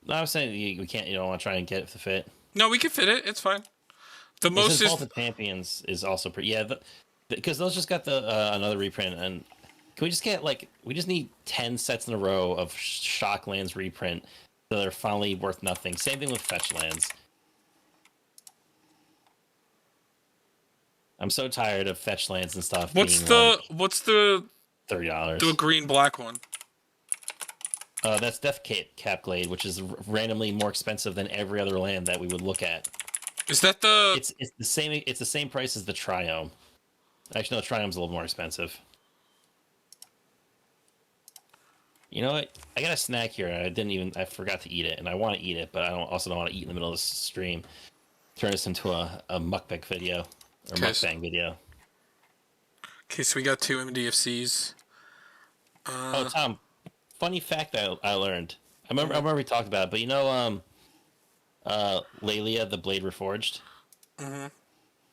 No, I was saying you can't. You don't want to try and get it to fit. No, we can fit it. It's fine. The most is Vault of Champions is also pretty. Yeah, because those just got the another reprint, and can we just get we just need 10 sets in a row of Shocklands reprint so they're finally worth nothing. Same thing with Fetch Lands. I'm so tired of Fetch Lands and stuff. What's the $30? The green black one. That's Deathcap Glade, which is randomly more expensive than every other land that we would look at. Is that the? It's the same. It's the same price as the Triome. Actually, no, Triome's a little more expensive. You know what? I got a snack here. I forgot to eat it, and I want to eat it, but I also don't want to eat in the middle of the stream. Turn this into a mukbang video or mukbang video. Okay, so we got 2 MDFCs. Oh, Tom. Funny fact that I learned. I remember we talked about it, but you know, Lelia, the Blade Reforged. Mm-hmm.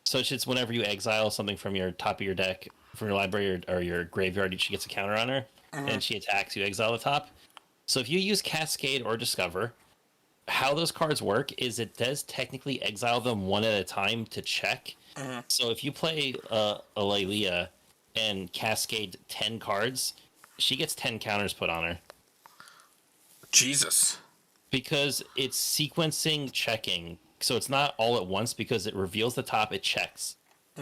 So it's just whenever you exile something from your top of your deck, from your library or your graveyard, she gets a counter on her, and she attacks. You exile the top. So if you use Cascade or Discover, how those cards work is it does technically exile them one at a time to check. So if you play a Lelia and Cascade 10 cards, she gets 10 counters put on her. Jesus. Because it's sequencing checking. So it's not all at once because it reveals the top, it checks.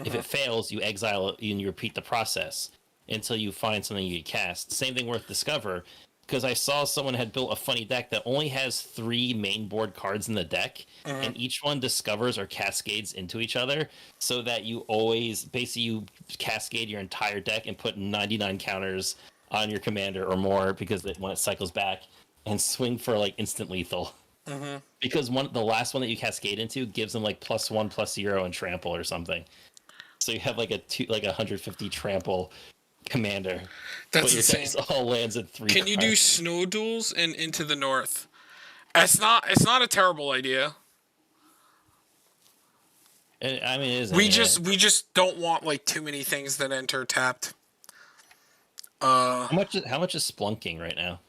If it fails, you exile it and you repeat the process until you find something you can cast. Same thing with Discover. Because I saw someone had built a funny deck that only has 3 main board cards in the deck, and each one discovers or cascades into each other, so that you always, basically you cascade your entire deck and put 99 counters on your commander or more because when it cycles back, and swing for instant lethal. Because the last one that you cascade into gives them +1/+0 and trample or something. So you have a 150 trample commander. That's insane. All lands at 3. Can you do snow duels and Into the North? It's not a terrible idea. I mean, it is. We just don't want too many things that enter tapped. How much is Splunking right now?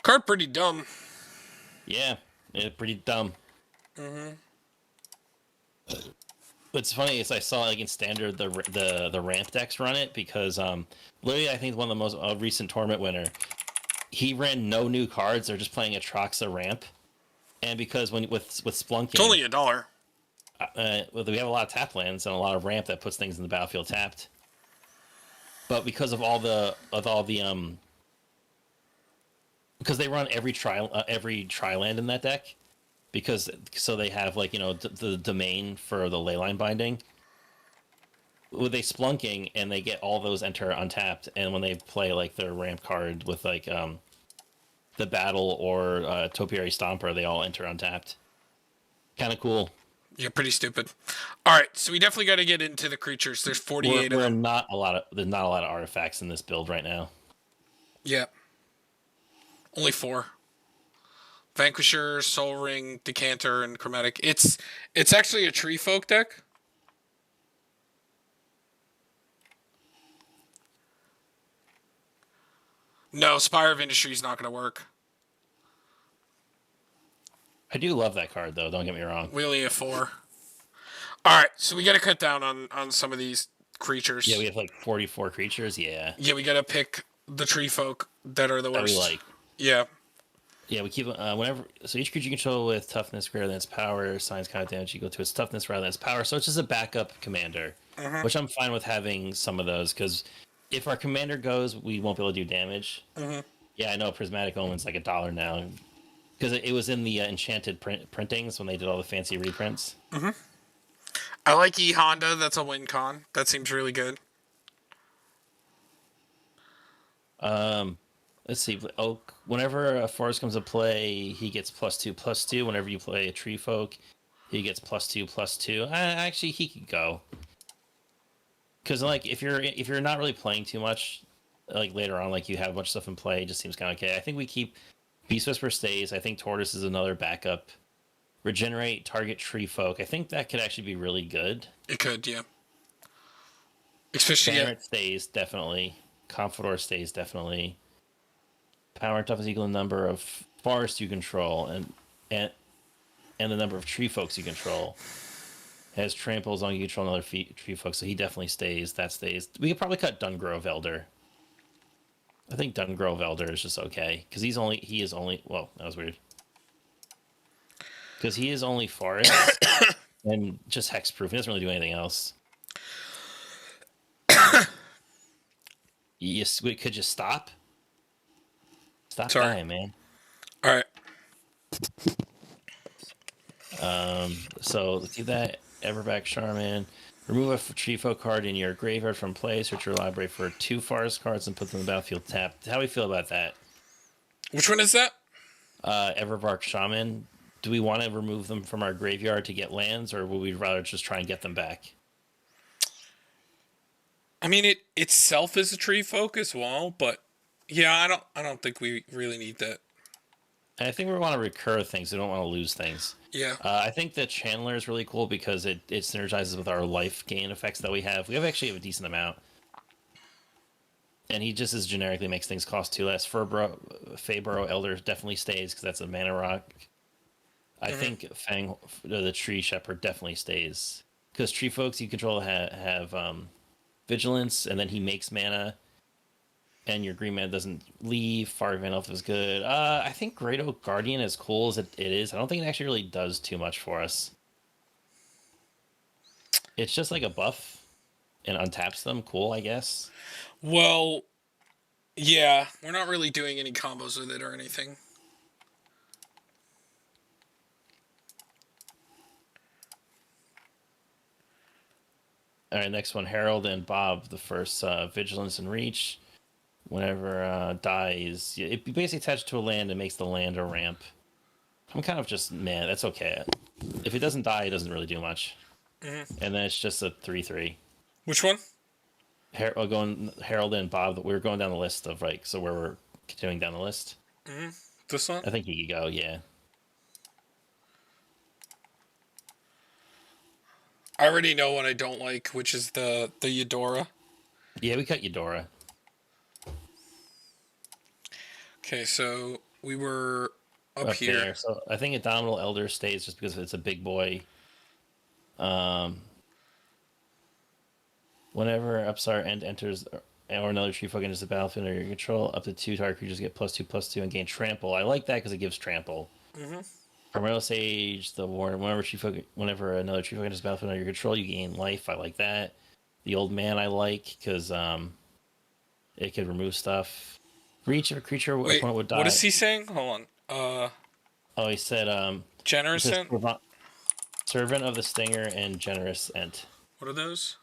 Card pretty dumb. Yeah, pretty dumb. What's funny is I saw in standard the ramp decks run it because literally I think one of the most recent tournament winner, he ran no new cards. They're just playing Atraxa ramp, and because with Splunking, it's only $1. We have a lot of tap lands and a lot of ramp that puts things in the battlefield tapped. But because of all the because they run every tri land in that deck, so they have the domain for the leyline binding. With a Splunking and they get all those enter untapped, and when they play their ramp card with the battle or Topiary Stomper, they all enter untapped. Kind of cool. Yeah, pretty stupid. All right, so we definitely got to get into the creatures. There's 48 of them. There's not a lot of artifacts in this build right now. Yeah. Only 4. Vanquisher, Soul Ring, Decanter, and Chromatic. It's actually a Tree Folk deck. No, Spire of Industry is not going to work. I do love that card, though. Don't get me wrong. We only have 4. All right, so we got to cut down on some of these creatures. Yeah, we have like 44 creatures. Yeah. Yeah, we got to pick the tree folk that are the worst. That we like. Yeah. Yeah, we keep whenever. So each creature you control with toughness greater than its power, signs kind of damage equal to its toughness rather than its power. So it's just a backup commander, which I'm fine with having some of those because if our commander goes, we won't be able to do damage. Yeah, I know Prismatic Omen's like $1 now because it was in the Enchanted printings when they did all the fancy reprints. I like E Honda. That's a win con. That seems really good. Let's see. Oak. Whenever a forest comes to play, he gets +2/+2. Whenever you play a tree folk, he gets +2/+2. Actually, he could go. Because like if you're not really playing too much, like later on, like you have a bunch of stuff in play, it just seems kind of okay. I think we keep Beast Whisper stays. I think Tortoise is another backup. Regenerate target tree folk. I think that could actually be really good. It could, yeah. Especially Barret stays definitely. Confidor stays definitely. Power and toughness equal the number of forests you control and the number of tree folks you control. Has trample as long as you control another tree folk, so he definitely stays. That stays. We could probably cut Dungrove Elder. I think Dungrove Elder is just okay because he is only. Well, that was weird. Because he is only forest and just hexproof. He doesn't really do anything else. We could just stop. Stop dying, man. All right. So let's do that. Everback Charmin. Remove a tree folk card in your graveyard from play. Search your library for 2 forest cards and put them in the battlefield tapped. How do we feel about that? Which one is that? Everbark Shaman. Do we want to remove them from our graveyard to get lands, or would we rather just try and get them back? I mean, it itself is a tree folk as well, but yeah, I don't think we really need that. And I think we want to recur things. We don't want to lose things. Yeah. I think the Chandler is really cool because it synergizes with our life gain effects that we have. We actually have a decent amount. And he just as generically makes things cost 2 less. Fabro Elder definitely stays because that's a mana rock. I think the Tree Shepherd definitely stays. Because Tree Folks you control have Vigilance, and then he makes mana. And your green man doesn't leave. Far Van Elf is good. I think Great Oak Guardian, as cool as it is, I don't think it actually really does too much for us. It's just like a buff and untaps them. Cool, I guess. Well, yeah, we're not really doing any combos with it or anything. All right, next one, Harold and Bob, the first Vigilance and Reach. Whenever dies, it basically attaches to a land and makes the land a ramp. I'm kind of just, man, that's okay. If it doesn't die, it doesn't really do much. And then it's just a 3/3. Which one? Going Harold and Bob. We were going down the list of so where we're continuing down the list. This one? I think he could go, yeah. I already know what I don't like, which is the Eudora. Yeah, we cut Eudora. Okay, so we were up here. There. So I think Indomitable Elder stays just because it's a big boy. Whenever Upstart End enters or another tree folk enters the battlefield under your control, up to 2 target creatures get +2/+2 and gain trample. I like that because it gives trample. Primordial Sage, the Warden. Whenever another tree folk enters the battlefield under your control, you gain life. I like that. The Old Man I like because it could remove stuff. Reach of a creature Wait, would die. what is he saying? Hold on. Oh, he said Generous Ent? Servant of the Stinger and Generous Ent. What are those?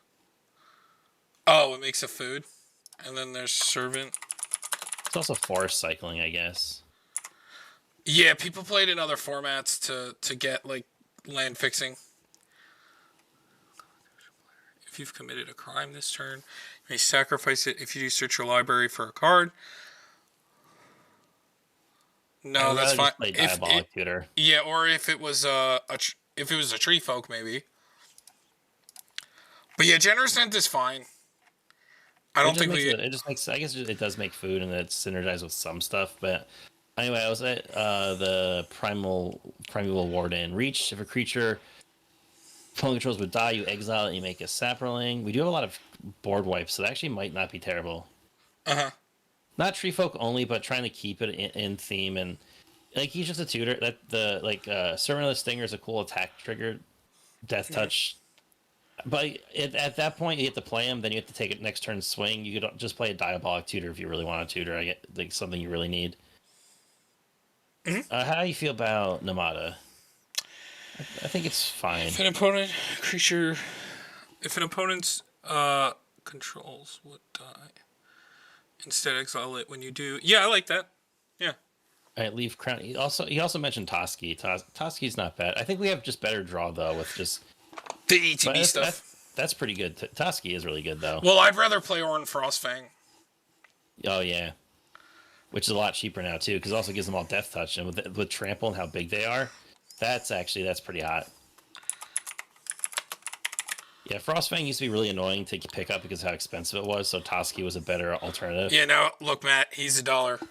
Oh, it makes a food. And then there's Servant. It's also forest cycling, I guess. Yeah, people played in other formats to get land fixing. If you've committed a crime this turn, you may sacrifice it if you do search your library for a card. No, that's fine. Play Diabolic Tutor. Yeah, or if it was a tree folk, maybe. But yeah, Generous Ent is fine. I It don't just think makes we. it. It just makes. I guess it does make food, and it's synergized with some stuff. But anyway, I was at the primeval warden. Reach if a creature opponent controls would die, you exile it and you make a sapperling. We do have a lot of board wipes, so that actually might not be terrible. Uh huh. Not tree folk only, but trying to keep it in theme and like he's just a tutor. That the Servant of the Stinger is a cool attack trigger, death touch. But at that point, you have to play him. Then you have to take it next turn swing. You could just play a diabolic tutor if you really want a tutor. I get like something you really need. How do you feel about Namada? I think it's fine. If an opponent's controls would die, instead exile it when you do. Yeah, I like that. Yeah. All right, leave crown. He also mentioned Toski. Toski's not bad. I think we have just better draw though with just The ETB stuff. That's pretty good. Toski is really good though. Well, I'd rather play Orin Frostfang. Oh yeah, which is a lot cheaper now too, because it also gives them all death touch, and with trample and how big they are, that's pretty hot. Yeah, Frostfang used to be really annoying to pick up because of how expensive it was, so Toski was a better alternative. Yeah, now look, Matt, he's $1.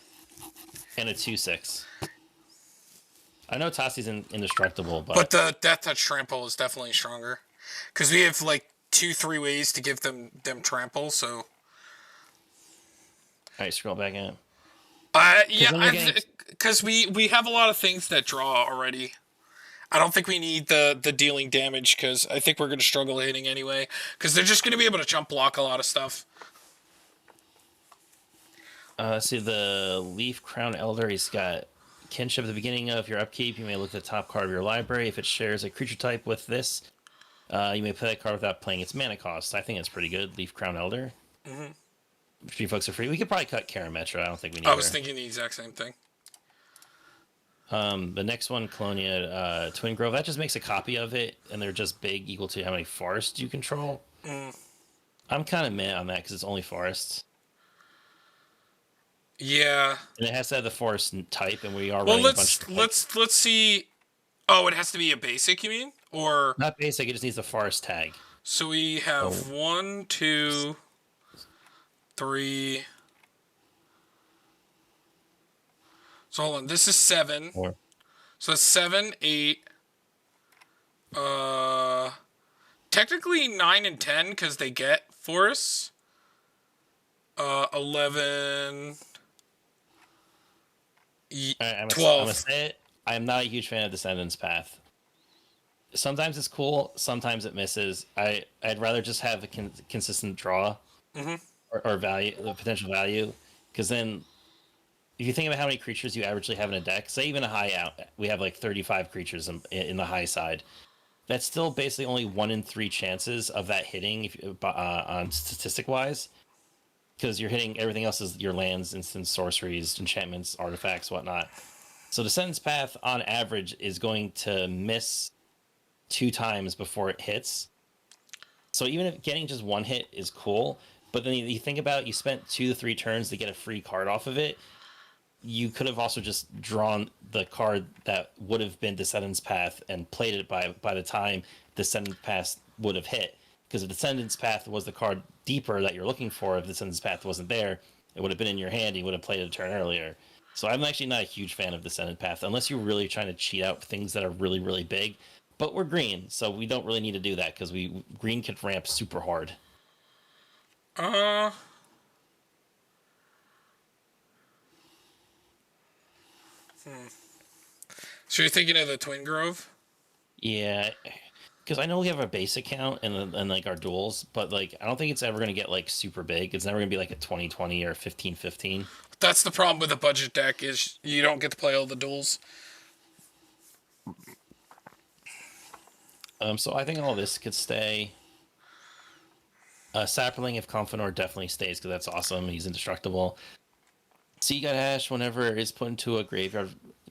And a 2/6. I know Toski's indestructible, but the death touch trample is definitely stronger because we have like 2-3 ways to give them trample. So, all right, scroll back in. Yeah, because we have a lot of things that draw already. I don't think we need the dealing damage because I think we're going to struggle hitting anyway because they're just going to be able to jump block a lot of stuff. See the Leaf Crown Elder. He's got kinship at the beginning of your upkeep. You may look at the top card of your library. If it shares a creature type with this, you may play that card without playing its mana cost. I think that's pretty good. Leaf Crown Elder. Mm-hmm. Three folks are free. We could probably cut Karametra. I don't think we need her. I was thinking the exact same thing. The next one, Colonia Twin Grove, that just makes a copy of it, and they're just big, equal to how many forests you control. I'm kind of meh on that because it's only forests. Yeah. And it has to have the forest type, and we are well. running Let's see. Oh, it has to be a basic. You mean, or not basic? It just needs the forest tag. So we have 1, 2, 3. So hold on, this is 7. 4. So that's 7, 8. Technically 9 and 10 because they get forests. 11. 12. I'm gonna say it. I am not a huge fan of Descendants Path. Sometimes it's cool, sometimes it misses. I'd rather just have a consistent draw or value, the potential value, because then if you think about how many creatures you averagely have in a deck, say even a high out, we have like 35 creatures in the high side. That's still basically only 1 in 3 chances of that hitting on statistic wise, because you're hitting everything else is your lands, instants, sorceries, enchantments, artifacts, whatnot. So Descendants Path on average is going to miss 2 times before it hits. So even if getting just 1 hit is cool, but then you think about you spent 2 to 3 turns to get a free card off of it. You could have also just drawn the card that would have been Descendants Path and played it by the time Descendants Path would have hit. Because if Descendants Path was the card deeper that you're looking for, if Descendants Path wasn't there, it would have been in your hand. You would have played it a turn earlier. So I'm actually not a huge fan of Descendant Path, unless you're really trying to cheat out things that are really, really big. But we're green, so we don't really need to do that, because green can ramp super hard. So you're thinking of the Twin Grove? Yeah, because I know we have our base account and like our duels, but like I don't think it's ever going to get like super big. It's never going to be like a 2020 or 15-15. That's the problem with a budget deck is you don't get to play all the duels. So I think all this could stay. Sapperling of Confanor definitely stays because that's awesome. He's indestructible. Sea God Ash, whenever it's put into a graveyard,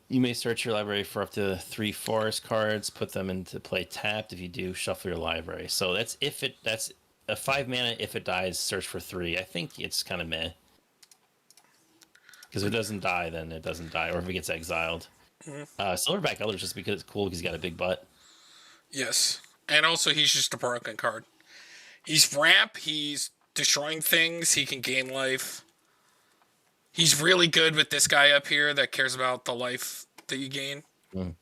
you may search your library for up to 3 forest cards, put them into play tapped. If you do, shuffle your library. So that's a 5 mana. If it dies, search for 3. I think it's kind of meh. Because if it doesn't die, then it doesn't die. Or if it gets exiled. Silverback Elder just because it's cool because he's got a big butt. Yes. And also he's just a broken card. He's ramp, he's destroying things, he can gain life. He's really good with this guy up here that cares about the life that you gain. Mm.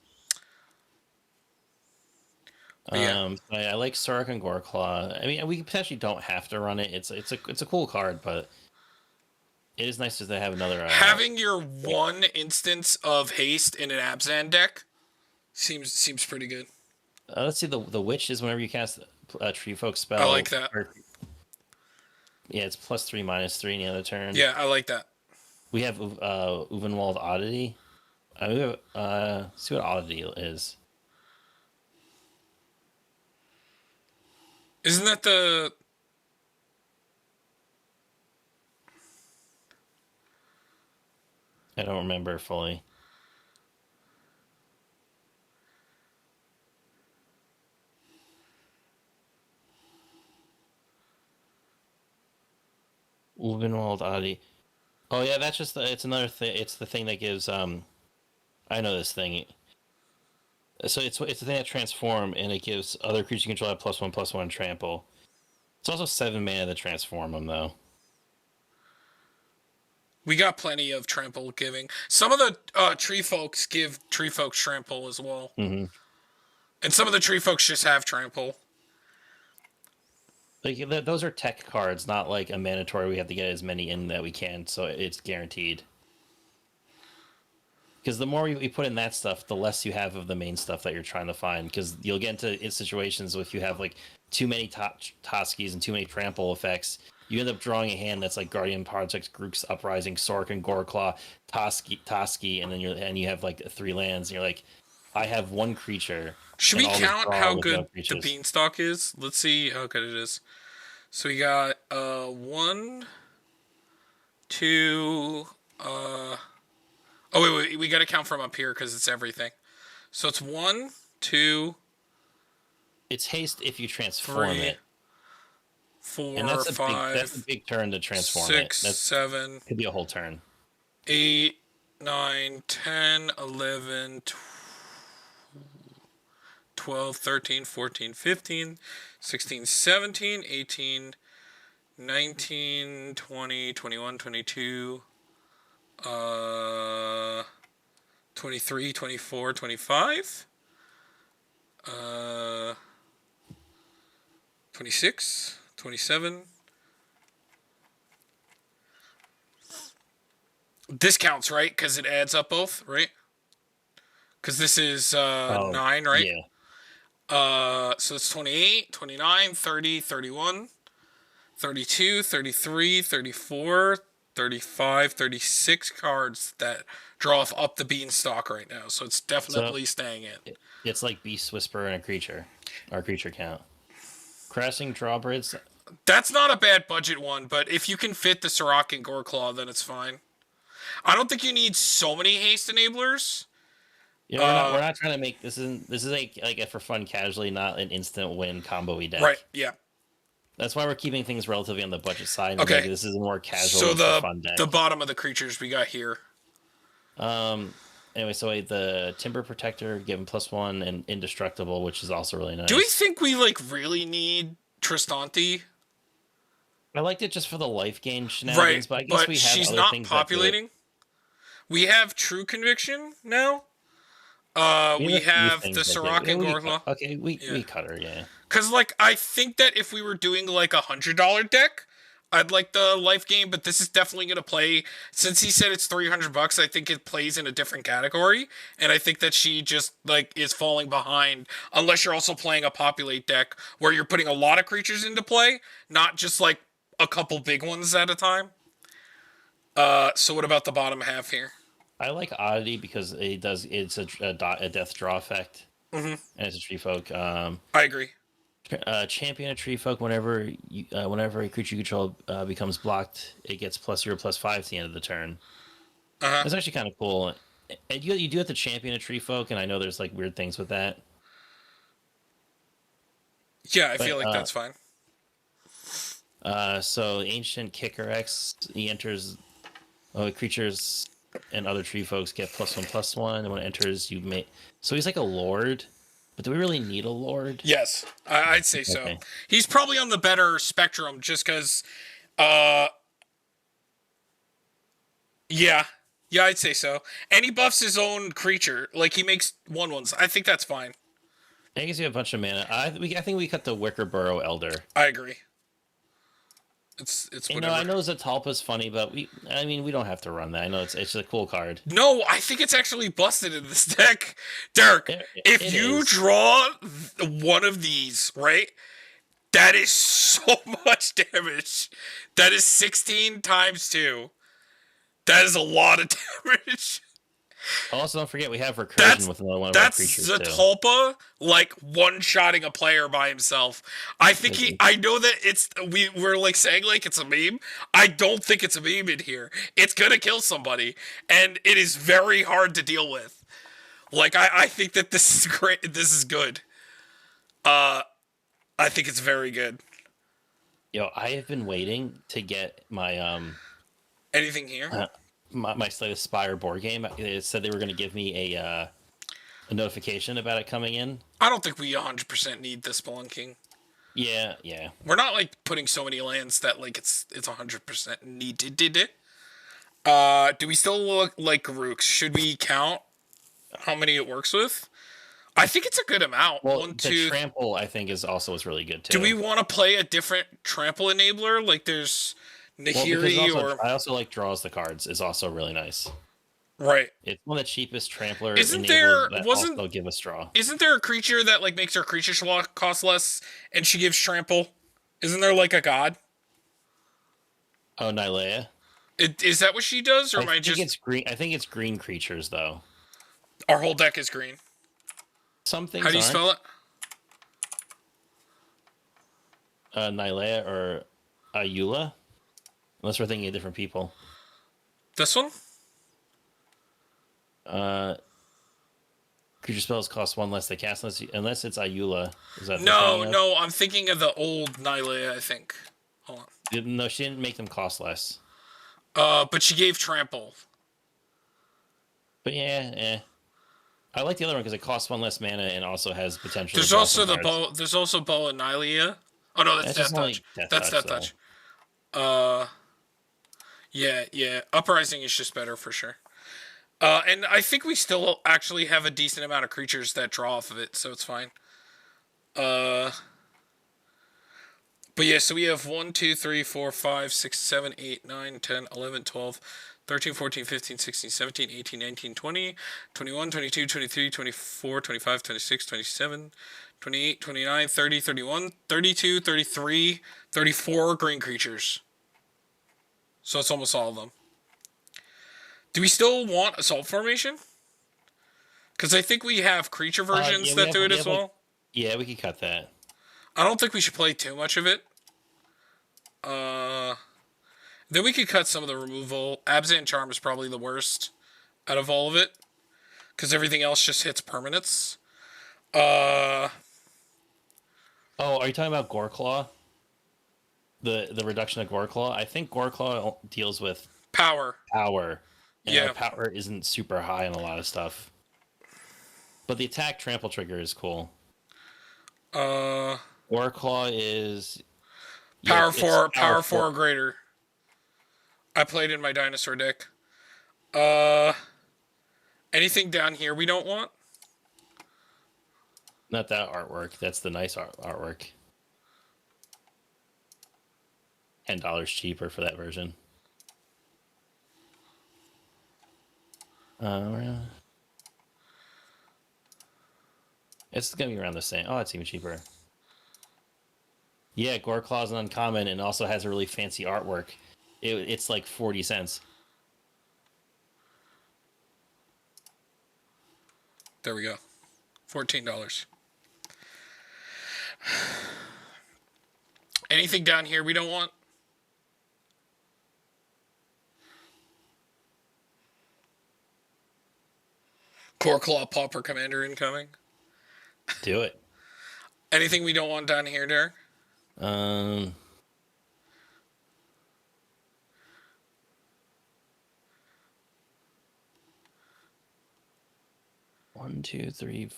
Yeah. I like Sark and Goreclaw. I mean, we potentially don't have to run it. It's a cool card, but it is nice to have another. Having your one instance of haste in an Abzan deck seems pretty good. Let's see, the Witch is whenever you cast a Tree Folk spell. I like that. Yeah, it's +3, -3 in the other turn. Yeah, I like that. We have Uvenwald Oddity. We have, see what Oddity is. Isn't that the... I don't remember fully. Uvenwald Oddity. Oh yeah, that's just it's another thing. It's the thing that gives I know this thing. So it's the thing that transform, and it gives other creatures you control have +1/+1 trample. It's also 7 mana to transform them though. We got plenty of trample giving. Some of the tree folks give tree folks trample as well. Mm-hmm. And some of the tree folks just have trample. Like those are tech cards, not like a mandatory. We have to get as many in that we can, so it's guaranteed. Because the more we put in that stuff, the less you have of the main stuff that you're trying to find. Because you'll get into situations if you have like too many Toskies and too many trample effects, you end up drawing a hand that's like Guardian Project, Grook's Uprising, Sork and Goreclaw, Toski, and then you have like 3 lands, and you're like, I have 1 creature. Should we count how good the Beanstalk is? Let's see how good it is. So we got 1, 2. Oh wait, we got to count from up here because it's everything. So it's 1, 2. It's haste if you transform 3, it. 4, and that's 5. That's a big turn to transform 6, it. 7. Could be a whole turn. 8, 9, 10, 11, 12, 13, 14, 15, 16, 17, 18, 19, 20, 21, 22, 23, 24, 25, 26, 27. This counts, right? Because it adds up both, right? Because this is 9, right? Yeah. So it's 28, 29, 30, 31, 32, 33, 34, 35, 36 cards that draw off up the beanstalk right now. So it's definitely staying in. It's like Beast Whisperer and a creature. Our creature count. Crashing Drawbridge. That's not a bad budget one, but if you can fit the Sirach and Goreclaw, then it's fine. I don't think you need so many haste enablers. Yeah, we're not trying to make this is like a for fun casually, not an instant win combo-y deck. Right, yeah. That's why we're keeping things relatively on the budget side. Okay. This is a more casual, so fun deck. The bottom of the creatures we got here. Anyway, so the Timber Protector, given +1 and Indestructible, which is also really nice. Do we think we really need Tristante? I liked it just for the life gain shenanigans, but I guess we have she's other not things populating. We have True Conviction now. We have the Sirach and Goreclaw. Okay, we cut her, yeah. Because, I think that if we were doing, a $100 deck, I'd like the life game, but this is definitely going to play... Since he said it's $300, I think it plays in a different category, and I think that she just, is falling behind, unless you're also playing a populate deck, where you're putting a lot of creatures into play, not just, a couple big ones at a time. So what about the bottom half here? I like Oddity because it's a death draw effect. Mm-hmm. And it's a tree folk. I agree. Champion a tree folk whenever a creature you control becomes blocked, it gets +0/+5 to the end of the turn. Uh-huh. That's actually kind of cool. And you do have to champion a tree folk, and I know there's weird things with that. Yeah, I feel like that's fine. So Ancient Kicker X, he enters creatures and other tree folks get +1/+1, and when it enters, you may. So he's like a lord, But do we really need a Lord? Yes, I'd say so. Okay. He's probably on the better spectrum, just because. Uh, yeah, yeah, I'd say so. And he buffs his own creature, like he makes 1/1s. I think that's fine. I guess you have a bunch of mana. I think we cut the Wickerburrow Elder. I agree. It's whatever. I know Zatalpa's funny, but we don't have to run that. I know it's a cool card. No, I think it's actually busted in this deck. Derek, if you draw one of these, right, that is so much damage. That is 16 times 2. That is a lot of damage. Also, don't forget we have Recursion with another one of our creatures That's Zatalpa, like one-shotting a player by himself. I think I know that we're like saying like it's a meme. I don't think it's a meme in here. It's gonna kill somebody, and it is very hard to deal with. Like I think that this is great. This is good. I think it's very good. Yo, I have been waiting to get my anything here. My Slay the Spire board game. They said they were going to give me a notification about it coming in. I don't think we 100% need this Spelunking. Yeah. We're not like putting so many lands that like it's 100% needed. Do we still look like Garooks? Should we count how many it works with? I think it's a good amount. Well, the trample I think is really good too. Do we want to play a different trample enabler? Like there's Nahiri I also like draws the cards is also really nice. Right. It's one of the cheapest trampler also give us draw. Isn't there a creature that like makes her creature cost less and she gives trample? Isn't there like a god? Oh, Nylea? Is that what she does, or it's green? I think it's green creatures though. Our whole deck is green. Some things. How do you spell it? Nylea or Ayula? Unless we're thinking of different people. This one? Creature spells cost 1 less to cast unless it's Ayula. Is that no? I'm thinking of the old Nylea. I think. Hold on. No, she didn't make them cost less. But she gave trample. But yeah. I like the other one because it costs 1 less mana and also has potential. There's also There's also Boa Nylea. Oh no, that's Death Touch. That's Death Touch. Yeah. Uprising is just better for sure. And I think we still actually have a decent amount of creatures that draw off of it, so it's fine. But yeah, so we have 1, 2, 3, 4, 5, 6, 7, 8, 9, 10, 11, 12, 13, 14, 15, 16, 17, 18, 19, 20, 21, 22, 23, 24, 25, 26, 27, 28, 29, 30, 31, 32, 33, 34 green creatures. So it's almost all of them. Do we still want Assault Formation? Because I think we have creature versions that do it as well. Yeah, we could cut that. I don't think we should play too much of it. Then we could cut some of the removal. Abzan Charm is probably the worst out of all of it. Because everything else just hits permanents. Oh, are you talking about Goreclaw? The reduction of Goreclaw? I think Goreclaw deals with power. And power isn't super high on a lot of stuff. But the attack trample trigger is cool. Goreclaw is power 4 or greater. I played in my dinosaur deck. Anything down here we don't want? Not that artwork. That's the nice artwork. $10 cheaper for that version. It's gonna be around the same. Oh, it's even cheaper. Yeah, Goreclaw's an uncommon and also has a really fancy artwork. It's like 40 cents. There we go. $14. Anything down here we don't want? Goreclaw Pauper Commander incoming. Do it. Anything we don't want down here, Derek? 1, 2, 3,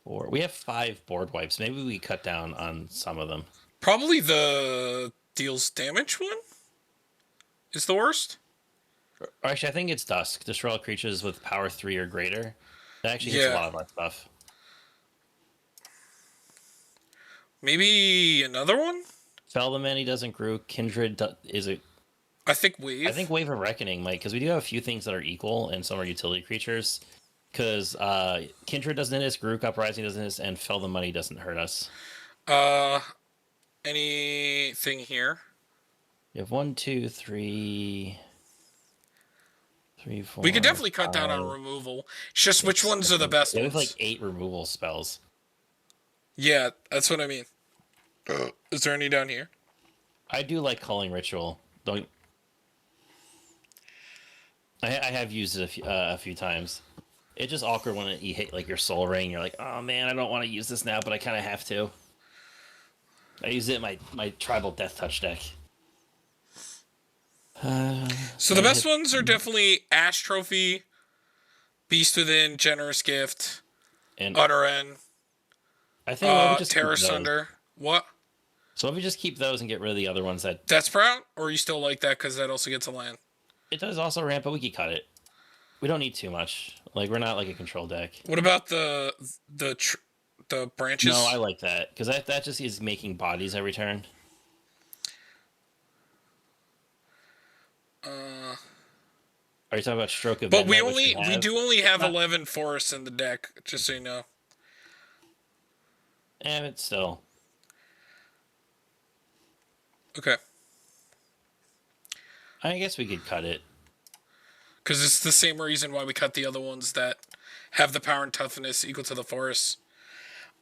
4. We have 5 board wipes. Maybe we cut down on some of them. Probably the deals damage one is the worst. Or actually, I think it's Dusk. Destroy all creatures with power 3 or greater. That actually hits a lot of our stuff. Maybe another one? Fell the Many doesn't grow. Kindred is it? I think Wave. I think Wave of Reckoning might, because we do have a few things that are equal and some are utility creatures. Because Kindred doesn't hit us, Garuk Uprising doesn't hit us, and Fell the Money doesn't hurt us. Anything here? You have 1, 2, 3, 4. We could definitely cut down on removal. It's just which ones are the best ones? We have like 8 removal spells. Yeah, that's what I mean. Is there any down here? I do like Culling Ritual. Don't. I have used it a few times. It's just awkward when you hit like your Soul Ring. You're like, oh man, I don't want to use this now, but I kind of have to. I use it in my Tribal Death Touch deck. So the best ones are definitely Ash Trophy, Beast Within, Generous Gift, and Doran. I think Terror Sunder. What? So if we just keep those and get rid of the other ones that... Desperate? Or you still like that because that also gets a land? It does also ramp, but we can cut it. We don't need too much. Like, we're not like a control deck. What about the branches? No, I like that. Because that just is making bodies every turn. Are you talking about Stroke of But Midnight, we do only have 11 forests in the deck, just so you know. And it's still... Okay. I guess we could cut it. Because it's the same reason why we cut the other ones that have the power and toughness equal to the forests.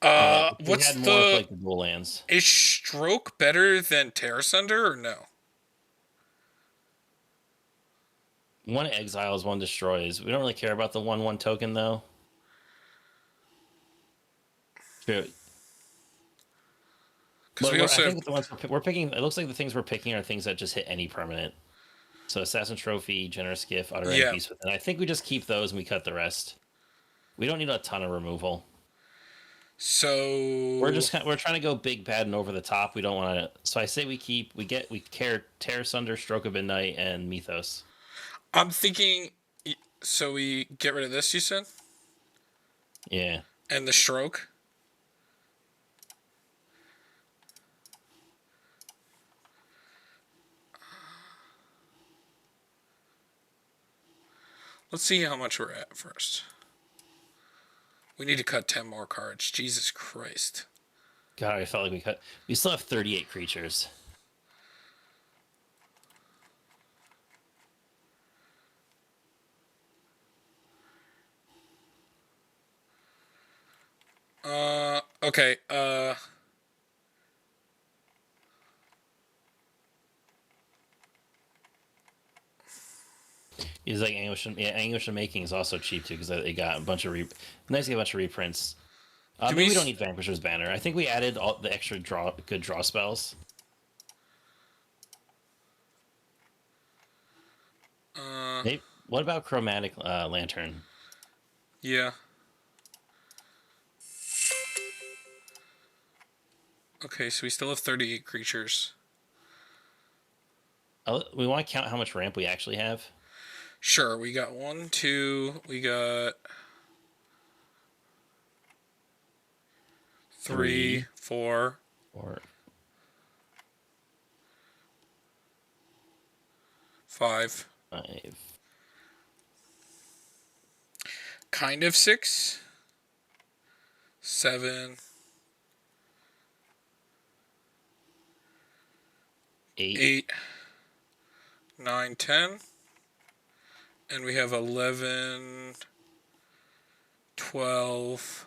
What's had more of, like, the dual lands. Is Stroke better than Terror Sunder or no? One exiles, one destroys. We don't really care about the 1/1 token though. True. Because we also I think the ones we're picking. It looks like the things we're picking are things that just hit any permanent. So Assassin Trophy, Generous Gift, Utter Beast Within. I think we just keep those and we cut the rest. We don't need a ton of removal. So we're trying to go big, bad, and over the top. We don't want to. So I say we care Terror Sunder, Stroke of Midnight, and Mythos. I'm thinking. So we get rid of this. You said. Yeah. And the Stroke. Let's see how much we're at first. We need to cut 10 more cards. Jesus Christ. God, I felt like we still have 38 creatures. Okay, He's like Anguish of Making is also cheap too because they got a bunch of nice to get a bunch of reprints. Maybe we don't need Vanquisher's Banner. I think we added all the extra good draw spells. Maybe, what about Chromatic Lantern? Yeah. Okay, so we still have 38 creatures. We want to count how much ramp we actually have. Sure, we got 1, 2, we got 3, 4, 5. Kind of 6, 7, 8, 9, 10. And we have 11, 12.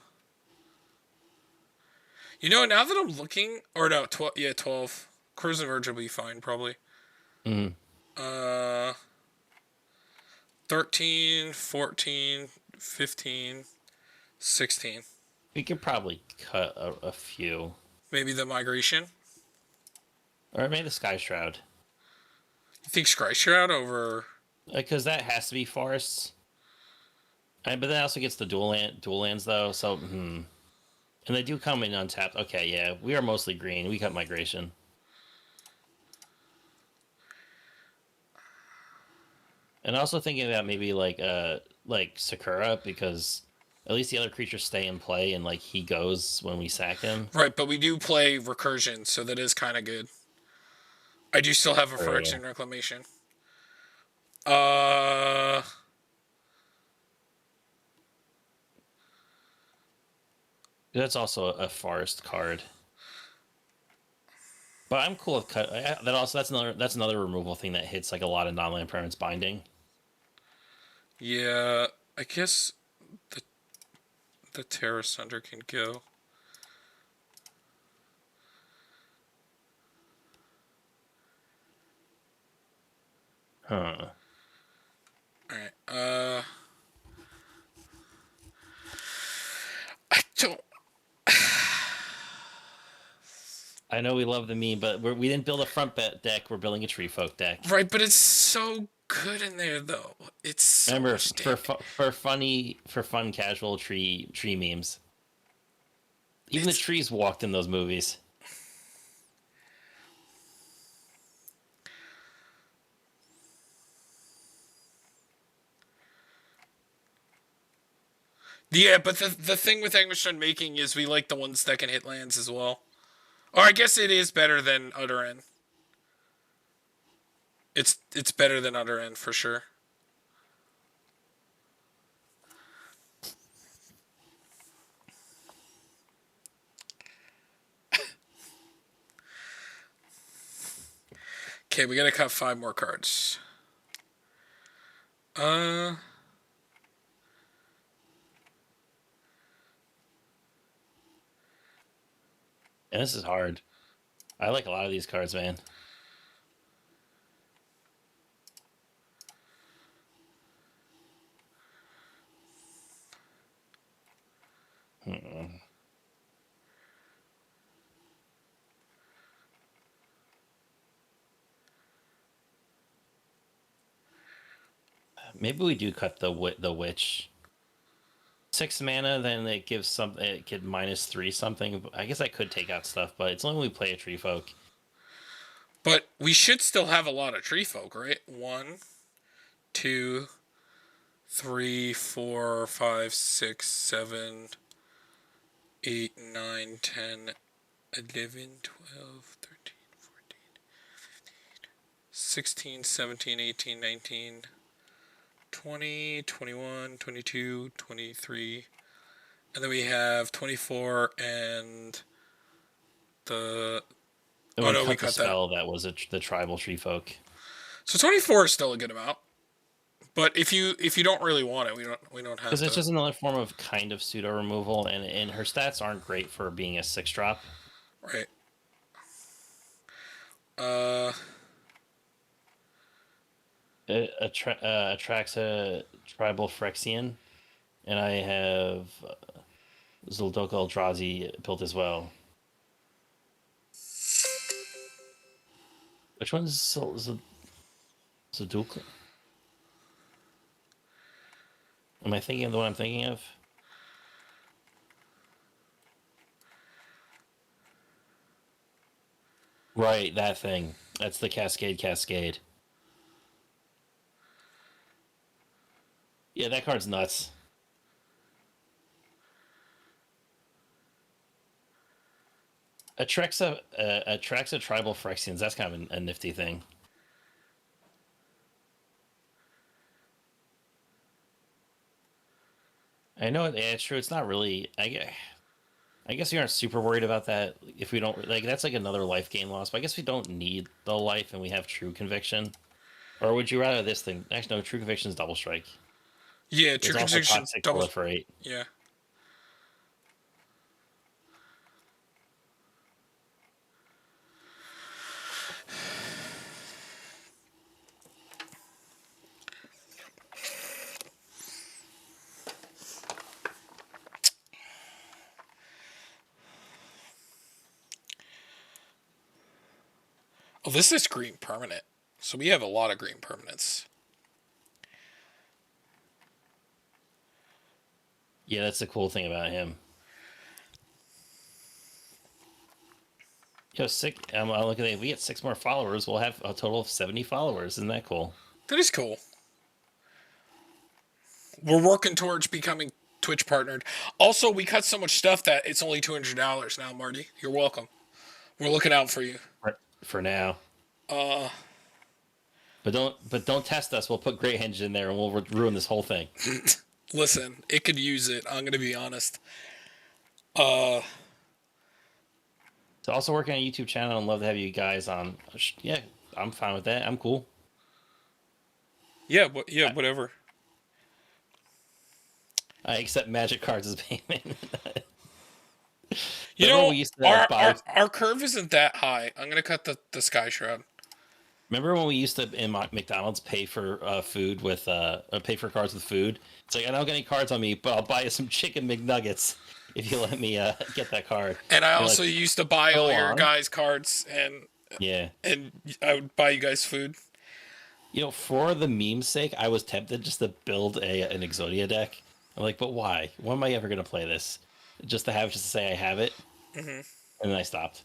You know, now that I'm looking, or no, 12. Yeah, 12. Cruise and Verge will be fine, probably. 13, 14, 15, 16. We could probably cut a few. Maybe the Migration. Or maybe the Sky Shroud. You think Sky Shroud over... Because that has to be forests. But that also gets the dual lands though, so And they do come in untapped. Okay, yeah, we are mostly green. We got migration. And also thinking about maybe like Sakura, because at least the other creatures stay in play and like he goes when we sack him. Right, but we do play recursion, so that is kind of good. I do still have a Or, yeah. Phyrexian Reclamation. Uh, That's also a forest card. But I'm cool with cut. That's another removal thing that hits like a lot of non-land permanents binding. yeah, I guess the Terra Sunder can go. Huh. Alright, I don't... I know we love the meme, but we didn't build a front bet deck. We're building a tree folk deck. Right, but it's so good in there, though. It's so Remember, much for fun casual tree memes. Even the trees walked in those movies. Yeah, but the thing with Angmar making is we like the ones that can hit lands as well. Or I guess it is better than Doran. It's better than Doran for sure. Okay, we gotta cut 5 more cards. And this is hard. I like a lot of these cards, man. Maybe we do cut the witch. 6 mana, then it gives something. It could -3 something. I guess I could take out stuff, but it's only when we play a tree folk. But we should still have a lot of tree folk, right? 1, 2, 3, 4, 5, 6, 7, 8, 9, 10, 11, 12, 13, 14, 15, 16, 17, 18, 19, 20, 21, 22, 23. And then we have 24 and the... And oh, no, we cut the spell that was the tribal tree folk. So 24 is still a good amount. But if you don't really want it, we don't have to. Because it's just another form of kind of pseudo removal, and her stats aren't great for being a 6-drop. Right. It attracts a tribal Phyrexian, and I have Zuldoka Eldrazi built as well. Which one's Zuldoka? Am I thinking of the one I'm thinking of? Right, that thing. That's the Cascade. Yeah, that card's nuts. Attracts a tribal Phyrexians. That's kind of a nifty thing. I know. Yeah, it's true. It's not really. I guess we aren't super worried about that if we don't like. That's like another life gain loss. But I guess we don't need the life, and we have True Conviction. Or would you rather this thing? Actually, no. True Conviction is double strike. Yeah, True Conviction double for 8. Yeah. Oh, this is green permanent. So we have a lot of green permanents. Yeah, that's the cool thing about him. Just six. I'm looking at. If we get 6 more followers, we'll have a total of 70 followers. Isn't that cool? That is cool. We're working towards becoming Twitch partnered. Also, we cut so much stuff that it's only $200 now, Marty. You're welcome. We're looking out for you. For now. But don't test us. We'll put Great Henge in there and we'll ruin this whole thing. Listen, it could use it. I'm gonna be honest. So also working on a YouTube channel and love to have you guys on. Yeah, I'm fine with that. I'm cool. Yeah, whatever. I accept magic cards as payment. You know, our curve isn't that high. I'm gonna cut the Sky Shroud. Remember when we used to in McDonald's pay for food with pay for cards with food? It's like I don't get any cards on me, but I'll buy you some chicken McNuggets if you let me get that card. And I also used to buy all your guys' cards and I would buy you guys food. You know, for the meme's sake, I was tempted just to build an Exodia deck. I'm like, but why? When am I ever gonna play this? Just to say I have it, and then I stopped.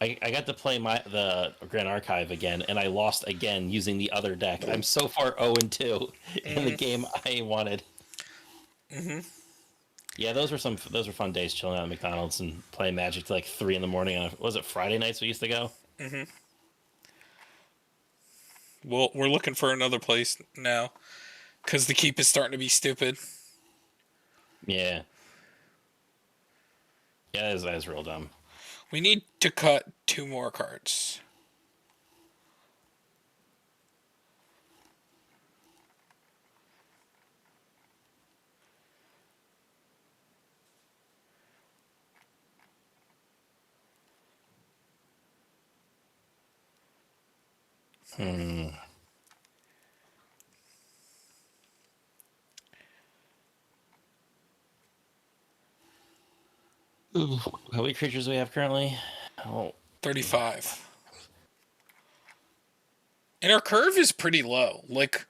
I got to play the Grand Archive again, and I lost again using the other deck. I'm so far 0-2 in the game I wanted. Yeah, those were fun days chilling out at McDonald's and playing Magic till like 3 in the morning. Was it Friday nights we used to go? Well, we're looking for another place now because the keep is starting to be stupid. Yeah. Yeah, that is real dumb. We need to cut 2 more cards. Ooh, how many creatures do we have currently? 35. And our curve is pretty low. Like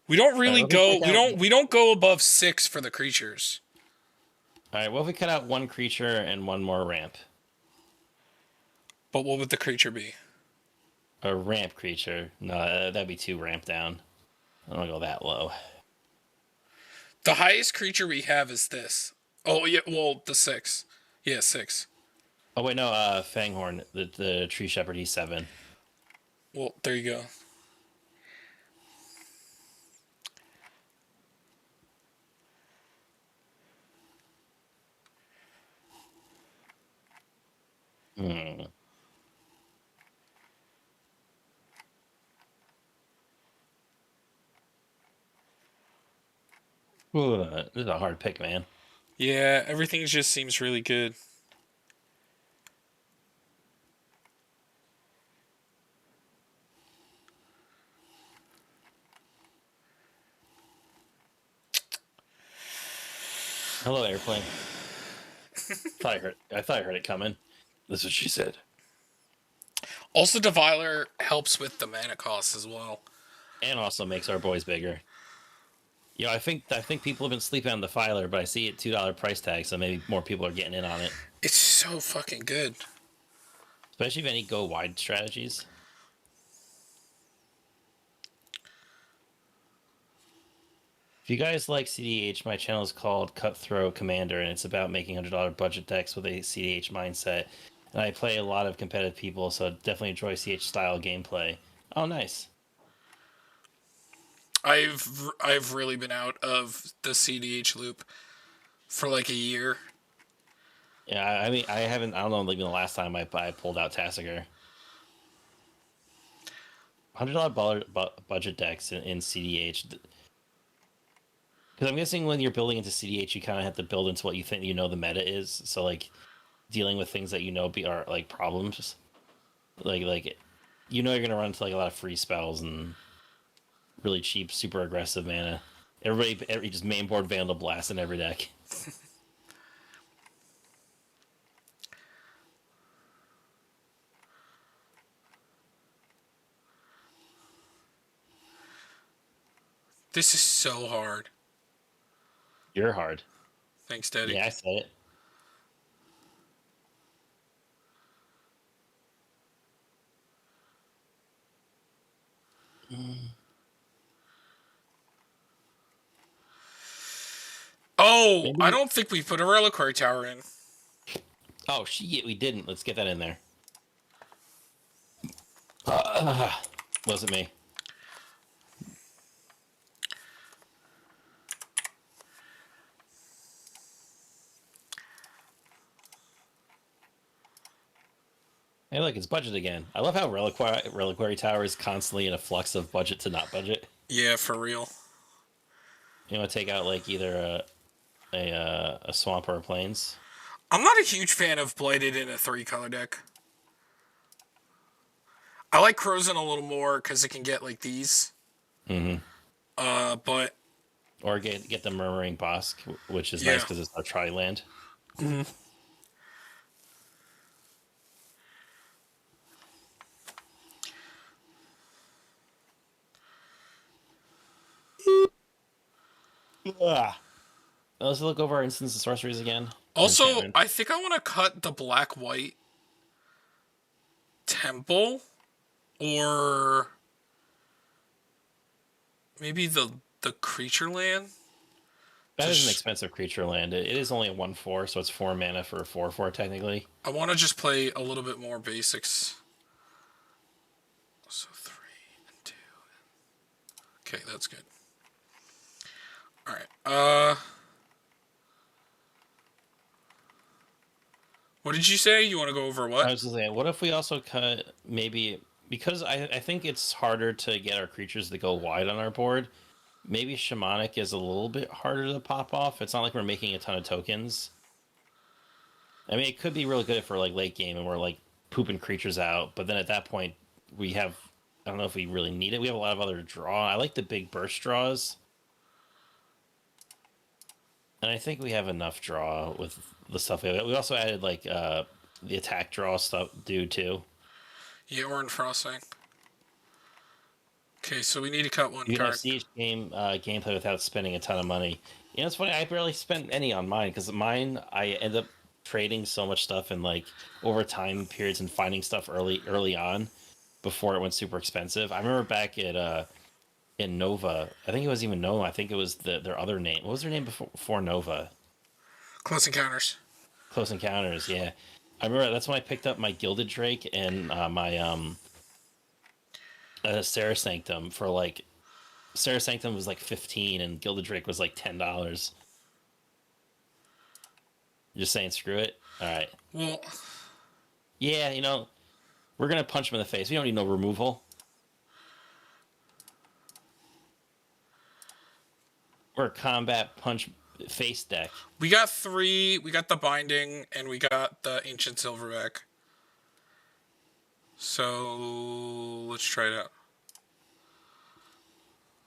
we don't really go we don't go above 6 for the creatures. Alright, well if we cut out 1 creature and 1 more ramp. But what would the creature be? A ramp creature. No, that'd be 2 ramp down. I don't want to go that low. The highest creature we have is this. Oh yeah, well the 6. Yeah, 6. Oh wait, no, Fanghorn, the tree shepherd, he's 7. Well, there you go. Ooh, this is a hard pick, man. Yeah, everything just seems really good. Hello, airplane. I thought I heard it coming. That's what she said. Also, Deviler helps with the mana cost as well. And also makes our boys bigger. You know, I think people have been sleeping on the Defiler, but I see it $2 price tag, so maybe more people are getting in on it. It's so fucking good. Especially if any go wide strategies. If you guys like CDH, my channel is called Cutthroat Commander, and it's about making $100 budget decks with a CDH mindset. And I play a lot of competitive people, so definitely enjoy CDH style gameplay. Oh, nice. I've really been out of the CDH loop for like a year. Yeah, I mean, I don't know, like the last time I pulled out Tassiger. $100 budget decks in CDH. Because I'm guessing when you're building into CDH, you kind of have to build into what you think the meta is. So like dealing with things that are like problems, like you're gonna run into like a lot of free spells and really cheap, super aggressive mana. Everybody just mainboard Vandal Blast in every deck. This is so hard. You're hard. Thanks, Daddy. Yeah, I said it. Oh, I Maybe. don't think we put a reliquary tower in. Oh shit, we didn't. Let's get that in there. Wasn't me. Hey, look, it's budget again. I love how Reliquary Tower is constantly in a flux of budget to not budget. Yeah, for real. You want to take out like either a swamp or a plains. I'm not a huge fan of Blighted in a 3-color deck. I like Crozen a little more because it can get like these. Mm-hmm. But Or get the Murmuring Bosk, which is yeah. nice because it's a tri-land. Mm-hmm. Let's look over our instants and sorceries again. Also, I think I want to cut the black-white temple, or maybe the creature land. That is an expensive creature land. It is only a 1/4, so it's 4 mana for a 4/4 technically. I want to just play a little bit more basics. So 3 and 2. Okay, that's good. All right. What did you say? You want to go over what? I was just saying, what if we also cut maybe, because I think it's harder to get our creatures to go wide on our board. Maybe Shamanic is a little bit harder to pop off. It's not like we're making a ton of tokens. I mean, it could be really good for like late game and we're like pooping creatures out, but then at that point we have, I don't know if we really need it. We have a lot of other draw. I like the big burst draws. And I think we have enough draw with the stuff we have. We also added like the attack draw stuff too. Yeah, we're in frosting. Okay, so we need to cut one You can card. have siege gameplay without spending a ton of money. You know, it's funny. I barely spent any on mine because mine I end up trading so much stuff in like over time periods and finding stuff early on before it went super expensive. I remember back at in Nova. I think it was even Nova. I think it was their other name. What was their name before Nova? Close Encounters. Close Encounters. Yeah, I remember that's when I picked up my Gilded Drake and my Sarah Sanctum for like. Sarah Sanctum was like 15 and Gilded Drake was like $10. Just saying, screw it. All right. Well, yeah, you know, we're gonna punch him in the face. We don't need no removal. We're a combat punch face deck. we got 3. We got the Binding, and we got the Ancient Silverback. So let's try it out.